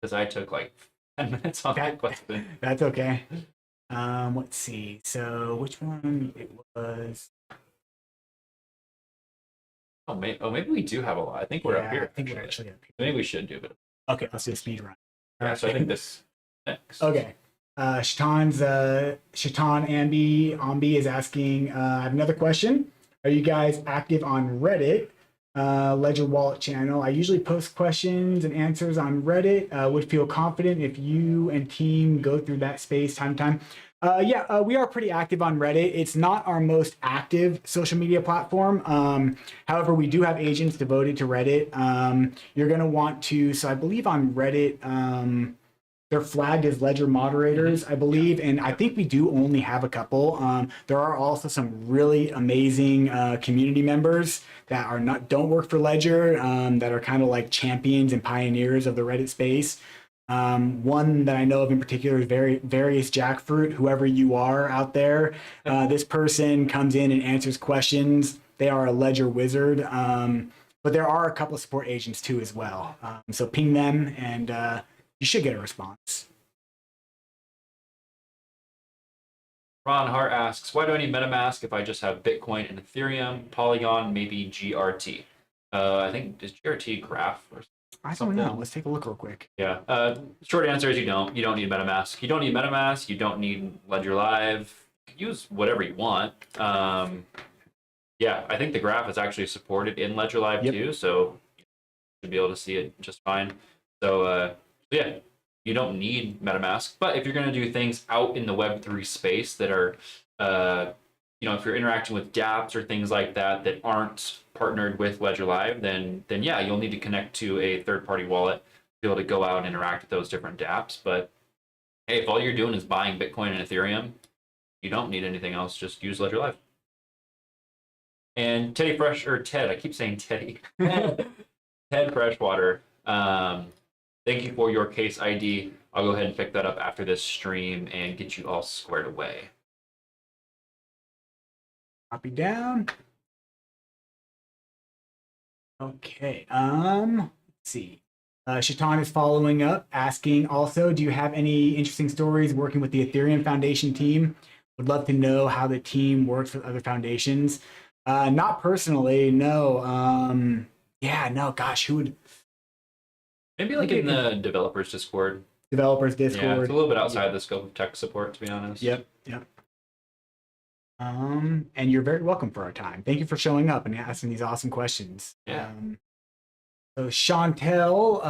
Because I took like 10 minutes on that question. That's okay. Let's see. So which one it was? Oh, maybe we do have a lot. I think we're up here. I think we're actually up here. Maybe we should do it. Okay, let's do a speed run. Yeah, so I think this next. Okay. Shaitan Ambi is asking, I have another question. Are you guys active on Reddit, Ledger Wallet channel? I usually post questions and answers on Reddit. Would feel confident if you and team go through that space time to time. We are pretty active on Reddit. It's not our most active social media platform. However, we do have agents devoted to Reddit. You're going to want to, so I believe on Reddit, they're flagged as ledger moderators, I believe, and I think we do only have a couple. There are also some really amazing community members that don't work for Ledger, that are kind of like champions and pioneers of the Reddit space. One that I know of in particular is Various Jackfruit. Whoever you are out there, this person comes in and answers questions. They are a Ledger wizard, but there are a couple of support agents too as well. So ping them and you should get a response. Ron Hart asks, why do I need Metamask if I just have Bitcoin and Ethereum, Polygon, maybe GRT? I think, is GRT graph or something? I don't know. Let's take a look real quick. Yeah. Short answer is you don't. You don't need Metamask. You don't need Metamask. You don't need Ledger Live. You can use whatever you want. Yeah, I think the graph is actually supported in Ledger Live too, so you should be able to see it just fine. So yeah, you don't need MetaMask, but if you're going to do things out in the Web3 space that are, if you're interacting with dApps or things like that that aren't partnered with Ledger Live, then yeah, you'll need to connect to a third-party wallet to be able to go out and interact with those different dApps. But hey, if all you're doing is buying Bitcoin and Ethereum, you don't need anything else. Just use Ledger Live. And Ted, I keep saying Teddy. Ted Freshwater. Thank you for your case ID. I'll go ahead and pick that up after this stream and get you all squared away. Copy down. Okay. Let's see. Shaitan is following up, asking also, do you have any interesting stories working with the Ethereum Foundation team? Would love to know how the team works with other foundations. Not personally, no. Yeah, no, gosh, who would... Maybe like in the developers Discord. Developers Discord. Yeah, it's a little bit outside the scope of tech support, to be honest. Yep. And you're very welcome for our time. Thank you for showing up and asking these awesome questions. Yeah. So Chantel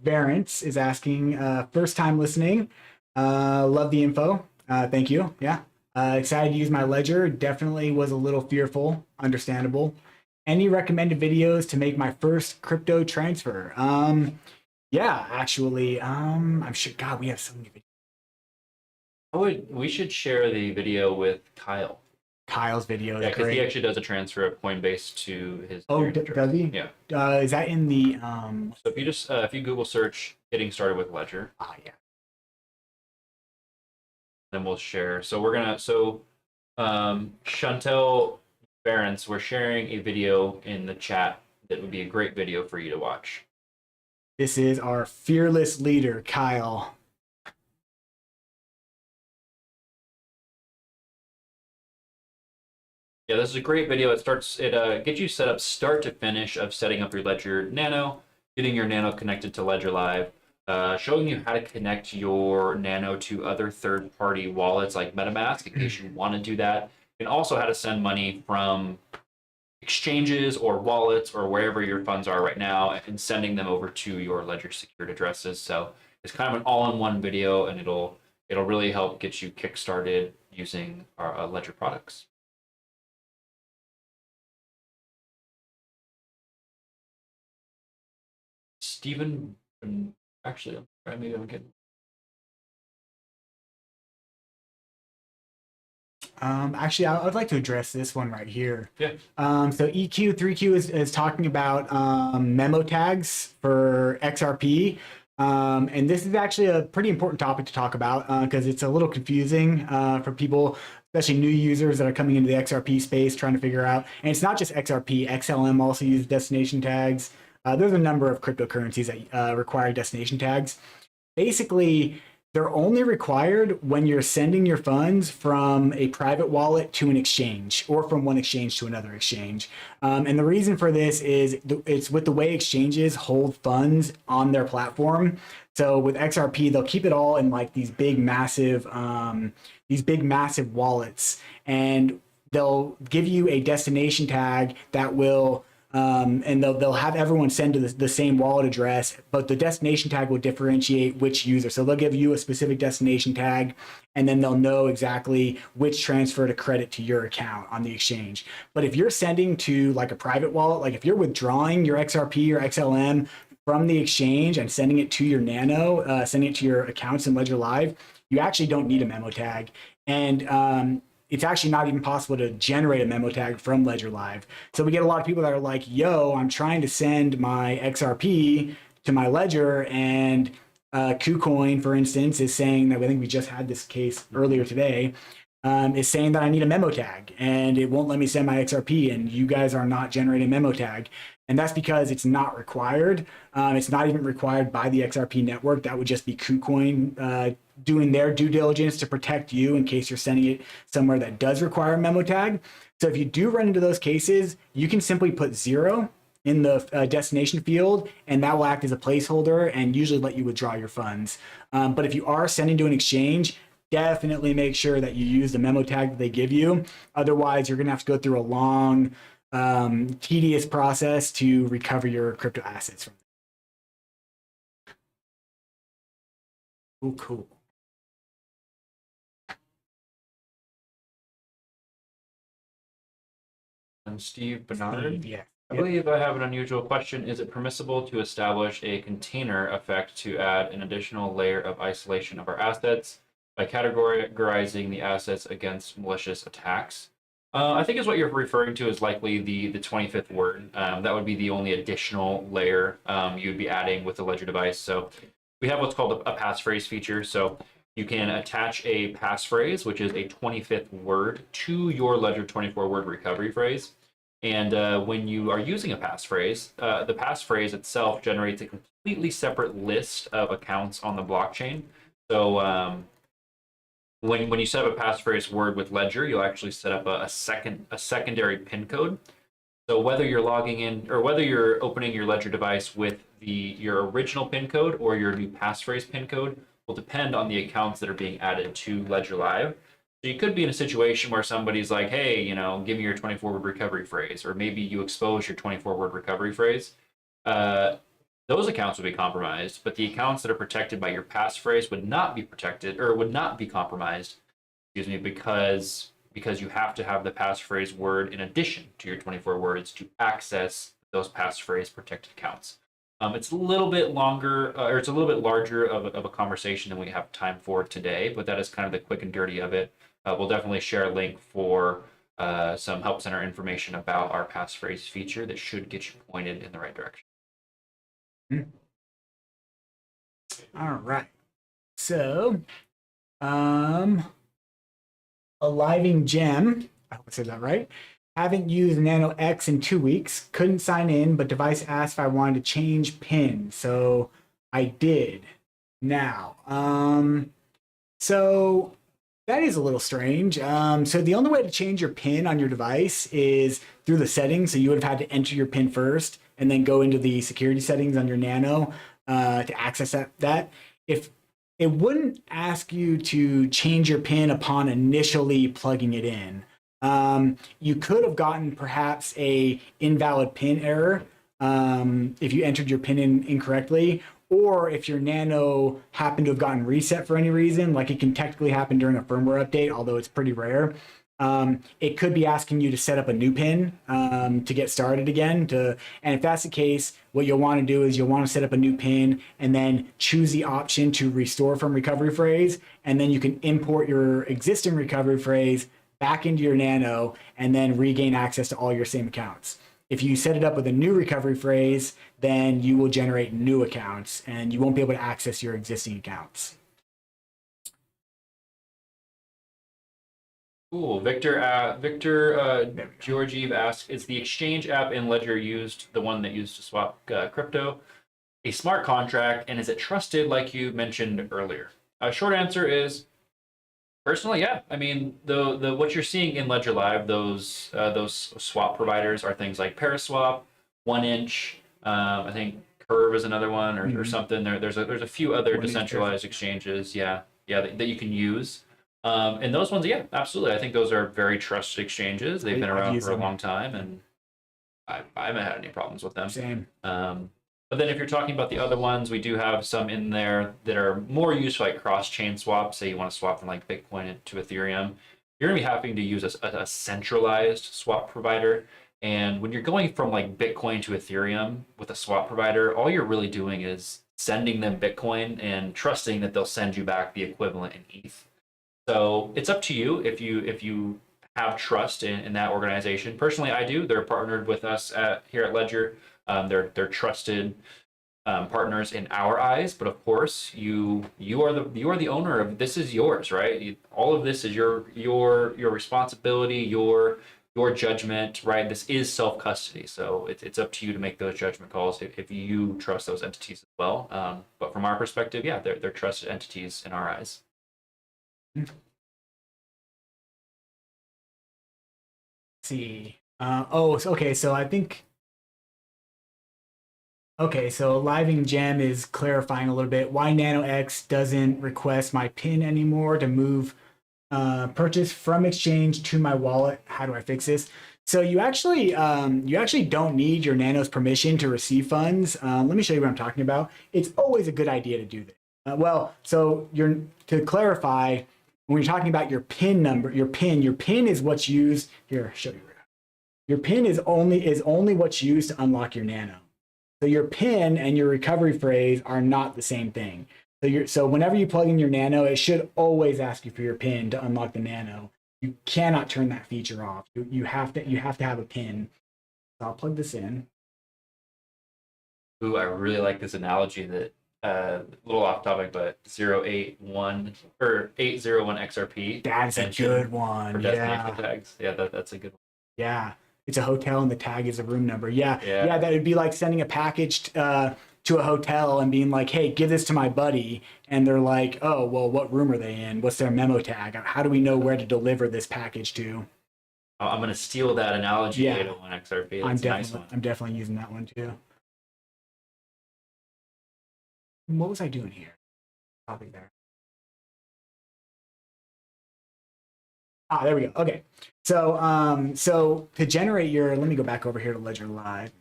Varence is asking, first time listening. Love the info. Thank you. Yeah. Excited to use my ledger. Definitely was a little fearful. Understandable. Any recommended videos to make my first crypto transfer? Yeah, actually, I'm sure. God, we have so many videos. We should share the video with Kyle. Kyle's video. Yeah, because he actually does a transfer of Coinbase to his. Oh, does he? Yeah. Is that in the? So if you just if you Google search "getting started with Ledger," yeah. then we'll share. So we're gonna Chantel Barons, we're sharing a video in the chat that would be a great video for you to watch. This is our fearless leader, Kyle. Yeah, this is a great video. It gets you set up start to finish of setting up your Ledger Nano, getting your Nano connected to Ledger Live, showing you how to connect your Nano to other third-party wallets like Metamask in case you want to do that, and also how to send money from exchanges or wallets or wherever your funds are right now and sending them over to your Ledger secured addresses. So it's kind of an all-in-one video, and it'll really help get you kick-started using our Ledger products. Stephen, actually, maybe I'm getting. Actually, I would like to address this one right here. Yeah. So EQ3Q is talking about memo tags for XRP. And this is actually a pretty important topic to talk about because it's a little confusing for people, especially new users that are coming into the XRP space trying to figure out. And it's not just XRP, XLM also uses destination tags. There's a number of cryptocurrencies that require destination tags. Basically, they're only required when you're sending your funds from a private wallet to an exchange or from one exchange to another exchange. And the reason for this is it's with the way exchanges hold funds on their platform. So with XRP, they'll keep it all in like these big, massive wallets, and they'll give you a destination tag that will and they'll have everyone send to the same wallet address, but the destination tag will differentiate which user. So they'll give you a specific destination tag, and then they'll know exactly which transfer to credit to your account on the exchange. But if you're sending to like a private wallet, like if you're withdrawing your XRP or XLM from the exchange and sending it to your Nano, sending it to your accounts in Ledger Live, you actually don't need a memo tag. And it's actually not even possible to generate a memo tag from Ledger Live. So we get a lot of people that are like, yo, I'm trying to send my XRP to my Ledger, and KuCoin, for instance, is saying that, I think we just had this case earlier today, is saying that I need a memo tag and it won't let me send my XRP, and you guys are not generating a memo tag. And that's because it's not required. It's not even required by the XRP network. That would just be KuCoin doing their due diligence to protect you in case you're sending it somewhere that does require a memo tag. So if you do run into those cases, you can simply put 0 in the destination field, and that will act as a placeholder and usually let you withdraw your funds. But if you are sending to an exchange, definitely make sure that you use the memo tag that they give you. Otherwise, you're going to have to go through a long, tedious process to recover your crypto assets from them. Oh, cool. And Steve Bernard. Yeah. I believe I have an unusual question. Is it permissible to establish a container effect to add an additional layer of isolation of our assets by categorizing the assets against malicious attacks? I think is what you're referring to is likely the 25th word. That would be the only additional layer you would be adding with the ledger device. So we have what's called a passphrase feature. So you can attach a passphrase, which is a 25th word, to your ledger 24 word recovery phrase. And when you are using a passphrase, the passphrase itself generates a completely separate list of accounts on the blockchain. So when you set up a passphrase word with Ledger, you'll actually set up a secondary PIN code. So whether you're logging in or whether you're opening your Ledger device with your original PIN code or your new passphrase PIN code will depend on the accounts that are being added to Ledger Live. So you could be in a situation where somebody's like, hey, give me your 24-word recovery phrase, or maybe you expose your 24-word recovery phrase. Those accounts would be compromised, but the accounts that are protected by your passphrase would not be protected or would not be compromised, because you have to have the passphrase word in addition to your 24 words to access those passphrase protected accounts. It's a little bit longer, or it's a little bit larger of a conversation than we have time for today, but that is kind of the quick and dirty of it. We'll definitely share a link for some Help Center information about our passphrase feature that should get you pointed in the right direction. All right. So, Aliving Gem, I hope I said that right. Haven't used Nano X in 2 weeks. Couldn't sign in, but device asked if I wanted to change PIN. So I did. Now, so that is a little strange. So the only way to change your PIN on your device is through the settings. So you would have had to enter your PIN first and then go into the security settings on your Nano to access that. If it wouldn't ask you to change your PIN upon initially plugging it in. You could have gotten perhaps a invalid PIN error if you entered your PIN in incorrectly, or if your Nano happened to have gotten reset for any reason, like it can technically happen during a firmware update, although it's pretty rare. It could be asking you to set up a new PIN to get started again. And if that's the case, what you'll want to do is you'll want to set up a new PIN and then choose the option to restore from recovery phrase, and then you can import your existing recovery phrase back into your Nano and then regain access to all your same accounts. If you set it up with a new recovery phrase, then you will generate new accounts and you won't be able to access your existing accounts. Cool. Victor Georgiev asks, is the exchange app in Ledger the one that used to swap crypto, a smart contract, and is it trusted like you mentioned earlier? Short answer is, personally, yeah. I mean, the what you're seeing in Ledger Live, those swap providers are things like Paraswap, 1inch, I think Curve is another one, or something. There's a few other decentralized exchanges, that you can use. And those ones, yeah, absolutely. I think those are very trusted exchanges. They've been around for a long time, and I haven't had any problems with them. Same. But then if you're talking about the other ones, we do have some in there that are more used for like cross-chain swaps. Say you want to swap from like Bitcoin to Ethereum, you're going to be having to use a centralized swap provider. And when you're going from like Bitcoin to Ethereum with a swap provider, all you're really doing is sending them Bitcoin and trusting that they'll send you back the equivalent in ETH. So it's up to you if you have trust in that organization. Personally, I do. They're partnered with us here at Ledger. They're trusted partners in our eyes, but of course, you are the owner of this. Is yours, right? All of this is your responsibility, your judgment, right? This is self custody, so it's up to you to make those judgment calls if you trust those entities as well. But from our perspective, yeah, they're trusted entities in our eyes. Let's see. Okay. So I think. Okay, so Living Gem is clarifying a little bit why Nano X doesn't request my PIN anymore to move purchase from exchange to my wallet. How do I fix this? So you actually don't need your Nano's permission to receive funds. Let me show you what I'm talking about. It's always a good idea to do this. Well, so to clarify, when you're talking about your PIN number, your PIN is what's used here. I'll show you. Your PIN is only what's used to unlock your Nano. So your PIN and your recovery phrase are not the same thing. So whenever you plug in your Nano, it should always ask you for your PIN to unlock the Nano. You cannot turn that feature off. You have to have a PIN. So I'll plug this in. Ooh, I really like this analogy that a little off topic, but 081 or 801 XRP. That's a good one. For destination tags. Yeah, that's a good one. Yeah. It's a hotel and the tag is a room number. Yeah. That would be like sending a package to a hotel and being like, hey, give this to my buddy. And they're like, oh, well, what room are they in? What's their memo tag? How do we know where to deliver this package to? I'm going to steal that analogy, 801 XRP. That's a nice one. I'm definitely using that one too. What was I doing here? Topic there. Ah, there we go. Okay. So, so to generate your, let me go back over here to Ledger Live.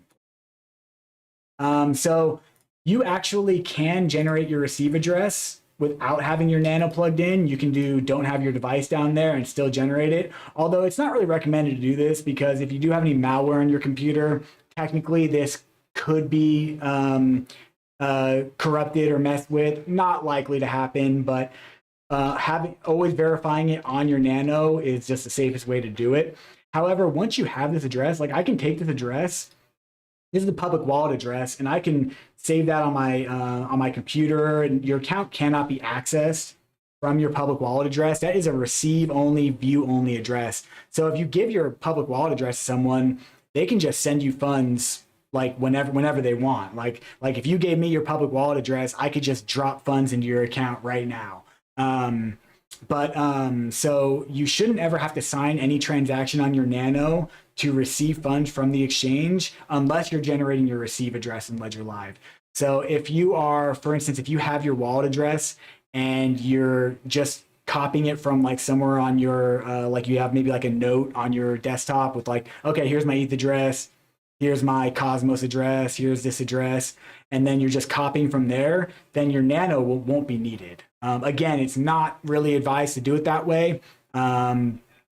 So you actually can generate your receive address without having your Nano plugged in. You can don't have your device down there and still generate it. Although it's not really recommended to do this because if you do have any malware on your computer, technically this could be corrupted or messed with. Not likely to happen, but always verifying it on your Nano is just the safest way to do it. However, once you have this address, like I can take this address, this is the public wallet address, and I can save that on my computer, and your account cannot be accessed from your public wallet address. That is a receive only, view only address. So if you give your public wallet address to someone, they can just send you funds like whenever they want. Like if you gave me your public wallet address, I could just drop funds into your account right now. So you shouldn't ever have to sign any transaction on your Nano to receive funds from the exchange unless you're generating your receive address in Ledger Live. So if you are, for instance, if you have your wallet address and you're just copying it from like somewhere on your, like you have maybe like a note on your desktop with like, okay, here's my ETH address, here's my Cosmos address, here's this address, and then you're just copying from there, then your Nano won't be needed. Again, it's not really advised to do it that way.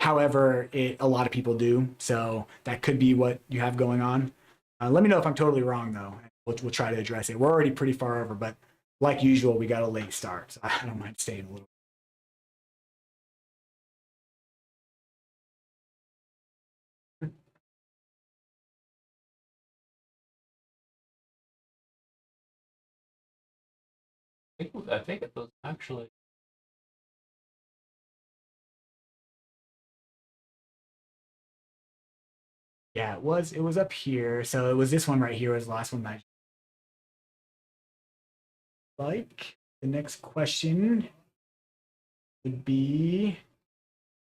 However, a lot of people do, so that could be what you have going on. Let me know if I'm totally wrong, though. We'll try to address it. We're already pretty far over, but like usual, we got a late start, so I don't mind staying a little. I think it was actually. Yeah, it was up here. So it was this one right here was the last one that I like. The next question would be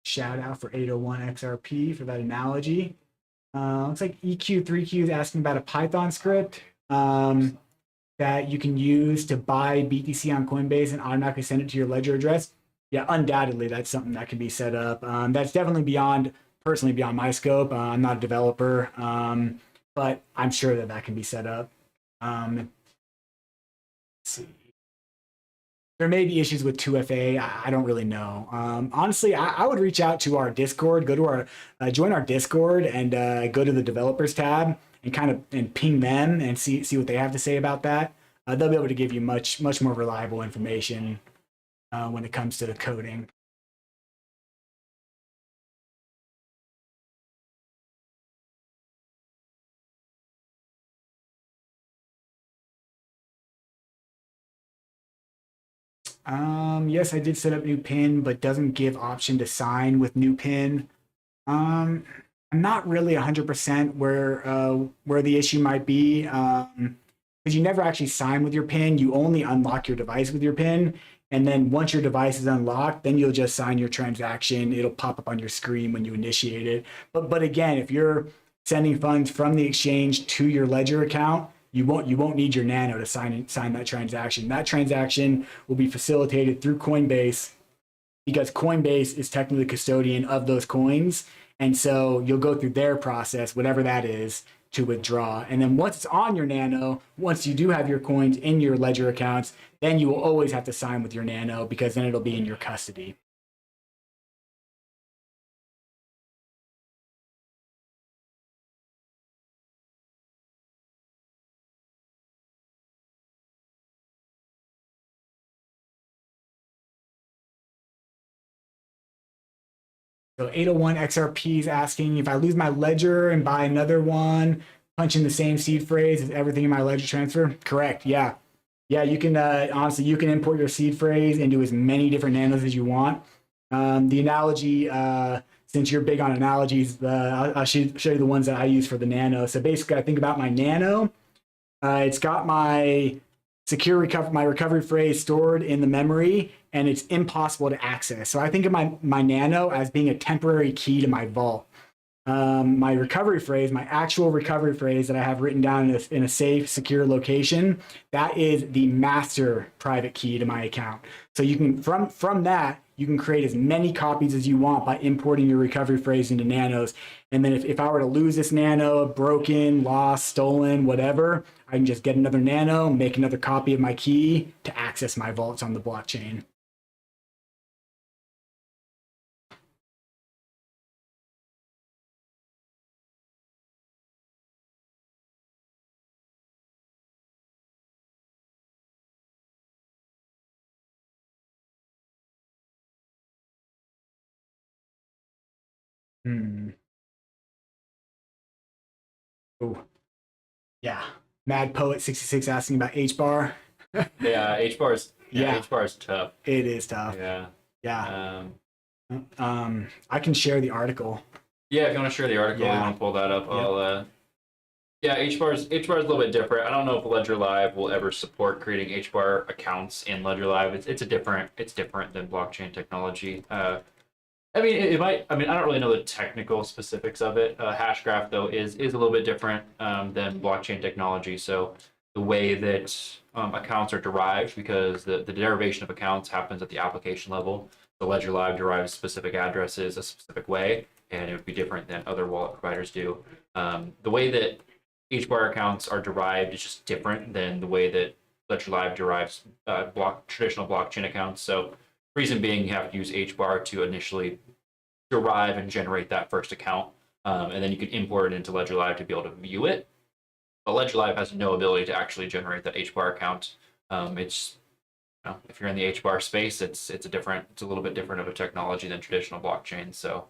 shout out for 801 XRP for that analogy. Looks like EQ3Q is asking about a Python script that you can use to buy BTC on Coinbase and automatically send it to your ledger address. Yeah, undoubtedly, that's something that can be set up. That's definitely personally beyond my scope. I'm not a developer, but I'm sure that can be set up. Let's see. There may be issues with 2FA. I don't really know. Honestly, I would reach out to our Discord, go to our, join our Discord and go to the developers tab and ping them and see what they have to say about that. They'll be able to give you much more reliable information when it comes to the coding. Yes, I did set up new PIN, but doesn't give option to sign with new PIN. I'm not really 100% where the issue might be, because you never actually sign with your PIN. You only unlock your device with your PIN, and then once your device is unlocked, then you'll just sign your transaction. It'll pop up on your screen when you initiate it. But again, if you're sending funds from the exchange to your Ledger account, you won't need your Nano to sign that transaction. That transaction will be facilitated through Coinbase because Coinbase is technically the custodian of those coins. And so you'll go through their process, whatever that is, to withdraw. And then once it's on your Nano, once you do have your coins in your ledger accounts, then you will always have to sign with your Nano, because then it'll be in your custody. So 801 XRP is asking, if I lose my ledger and buy another one, punch in the same seed phrase, is everything in my ledger transfer? Correct. Yeah. Yeah, you can, honestly, you can import your seed phrase into as many different nanos as you want. The analogy, since you're big on analogies, I'll show you the ones that I use for the Nano. So basically, I think about my Nano. It's got my my recovery phrase stored in the memory, and it's impossible to access. So I think of my Nano as being a temporary key to my vault. My recovery phrase, my actual recovery phrase that I have written down in a safe, secure location, that is the master private key to my account. So you can, from that, you can create as many copies as you want by importing your recovery phrase into Nanos. And then if I were to lose this Nano, broken, lost, stolen, whatever, I can just get another Nano, make another copy of my key to access my vaults on the blockchain. Oh, yeah. Mad Poet 66 asking about HBAR. Yeah, HBAR is Yeah. HBAR is tough. It is tough. Yeah. Yeah. I can share the article. Yeah, if you want to share the article, Yeah. you want to pull that up, Yep. I'll yeah, HBAR is a little bit different. I don't know if Ledger Live will ever support creating HBAR accounts in Ledger Live. It's different than blockchain technology. I mean, it might. I mean, I don't really know the technical specifics of it. Hashgraph though is a little bit different than blockchain technology. So the way that accounts are derived, because the derivation of accounts happens at the application level. The Ledger Live derives specific addresses a specific way, and it would be different than other wallet providers do. The way that HBAR accounts are derived is just different than the way that Ledger Live derives traditional blockchain accounts. So reason being, you have to use HBAR to initially derive and generate that first account, and then you can import it into Ledger Live to be able to view it. But Ledger Live has no ability to actually generate that HBAR account. It's if you're in the HBAR space, it's a little bit different of a technology than traditional blockchain. So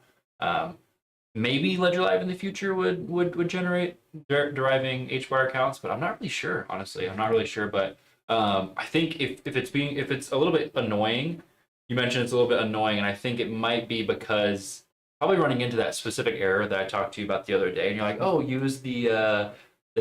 maybe Ledger Live in the future would generate deriving HBAR accounts, but I'm not really sure. Honestly, I'm not really sure. But I think if it's a little bit annoying, you mentioned it's a little bit annoying, and I think it might be because probably running into that specific error that I talked to you about the other day, and you're like, oh, use the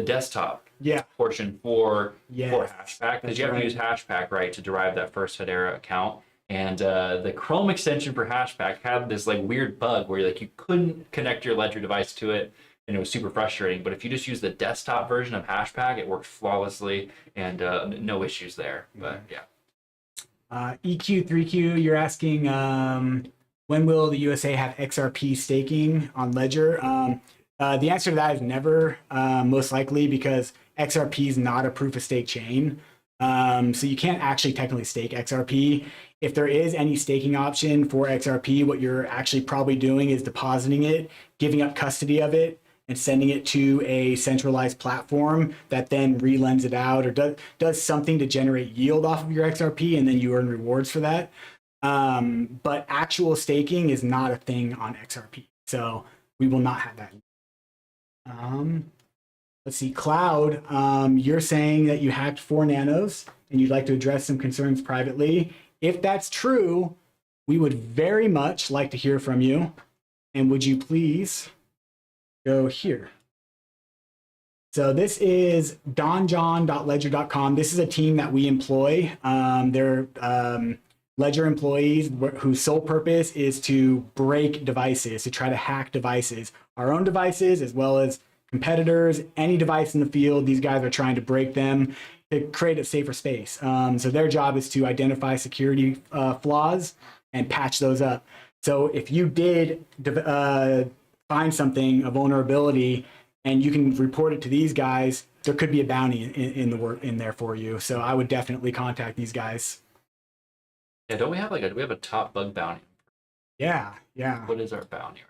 desktop portion for Hashpack, because you have to use Hashpack, right, to derive that first Hedera account. And the Chrome extension for Hashpack had this like weird bug where like you couldn't connect your Ledger device to it, and it was super frustrating. But if you just use the desktop version of Hashpack, it worked flawlessly, and no issues there. But yeah. EQ3Q, you're asking when will the USA have XRP staking on Ledger? The answer to that is never, most likely, because XRP is not a proof of stake chain. So you can't actually technically stake XRP. If there is any staking option for XRP, what you're actually probably doing is depositing it, giving up custody of it, and sending it to a centralized platform that then relends it out or does something to generate yield off of your XRP, and then you earn rewards for that. But actual staking is not a thing on XRP. So we will not have that. Let's see, Cloud, you're saying that you hacked 4 nanos and you'd like to address some concerns privately. If that's true, we would very much like to hear from you. And would you please go here? So this is donjon.ledger.com. This is a team that we employ. They're Ledger employees whose sole purpose is to break devices, to try to hack devices, our own devices, as well as competitors, any device in the field. These guys are trying to break them to create a safer space. So their job is to identify security flaws and patch those up. So if you did find something, a vulnerability, and you can report it to these guys, there could be a bounty in there for you. So I would definitely contact these guys. Yeah, don't we have do we have a top bug bounty? Yeah, yeah. What is our bounty?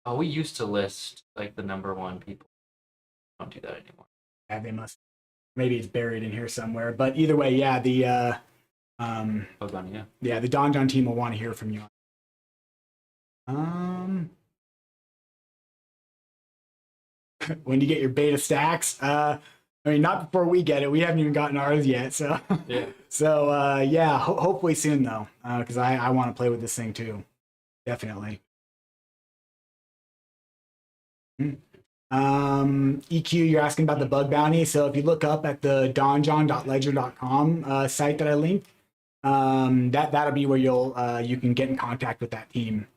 Oh, we used to list like the #1 people. Don't do that anymore. Yeah, they must. Maybe it's buried in here somewhere. But either way, yeah, the Bug bounty, yeah. yeah, the Don John team will want to hear from you. When you get your beta stacks, I mean, not before we get it. We haven't even gotten ours yet. So Yeah. So yeah, hopefully soon though, because I want to play with this thing too, definitely. EQ, you're asking about the bug bounty. So if you look up at the donjon.ledger.com site that I linked, that'll be where you can get in contact with that team.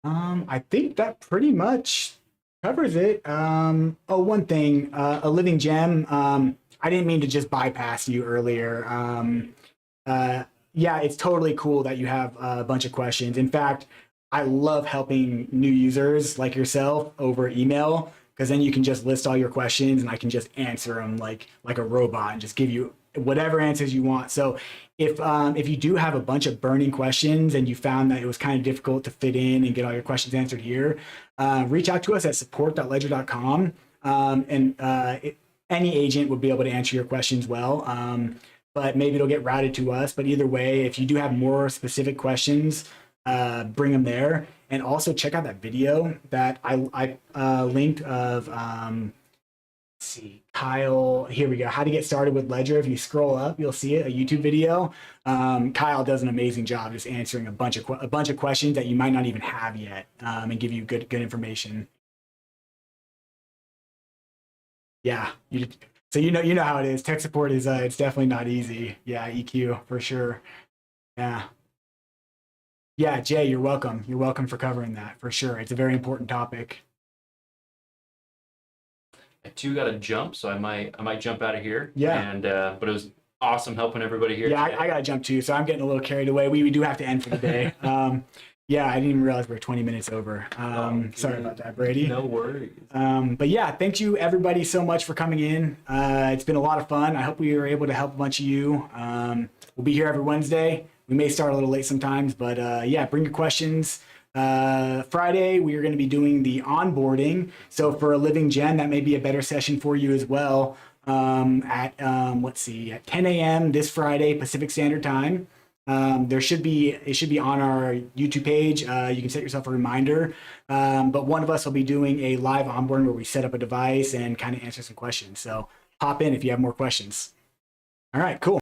I think that pretty much covers it. Oh, one thing, a living gem. I didn't mean to just bypass you earlier. Yeah, it's totally cool that you have a bunch of questions. In fact, I love helping new users like yourself over email, because then you can just list all your questions and I can just answer them like a robot and just give you whatever answers you want. So if you do have a bunch of burning questions and you found that it was kind of difficult to fit in and get all your questions answered here, reach out to us at support.ledger.com, any agent would be able to answer your questions well. But maybe it'll get routed to us. But either way, if you do have more specific questions, bring them there. And also check out that video that I linked of, let's see, Kyle, here we go, how to get started with Ledger. If you scroll up, you'll see it, a YouTube video. Kyle does an amazing job just answering a bunch of questions that you might not even have yet, and give you good information. Yeah, so you know how it is. Tech support is it's definitely not easy. Yeah, EQ for sure. Yeah. Yeah, Jay, you're welcome. You're welcome for covering that for sure. It's a very important topic. I too got to jump, so I might jump out of here. Yeah. And but it was awesome helping everybody here. Yeah, I got to jump too, so I'm getting a little carried away. We do have to end for the day. Yeah, I didn't even realize we're 20 minutes over. Sorry about that, Brady. No worries. But yeah, thank you everybody so much for coming in. It's been a lot of fun. I hope we were able to help a bunch of you. We'll be here every Wednesday. We may start a little late sometimes, but yeah, bring your questions. Friday, we are going to be doing the onboarding. So for a living gem, that may be a better session for you as well. At 10 a.m. this Friday, Pacific Standard Time. It should be on our YouTube page. You can set yourself a reminder. But one of us will be doing a live onboarding where we set up a device and kind of answer some questions. So hop in if you have more questions. All right, cool.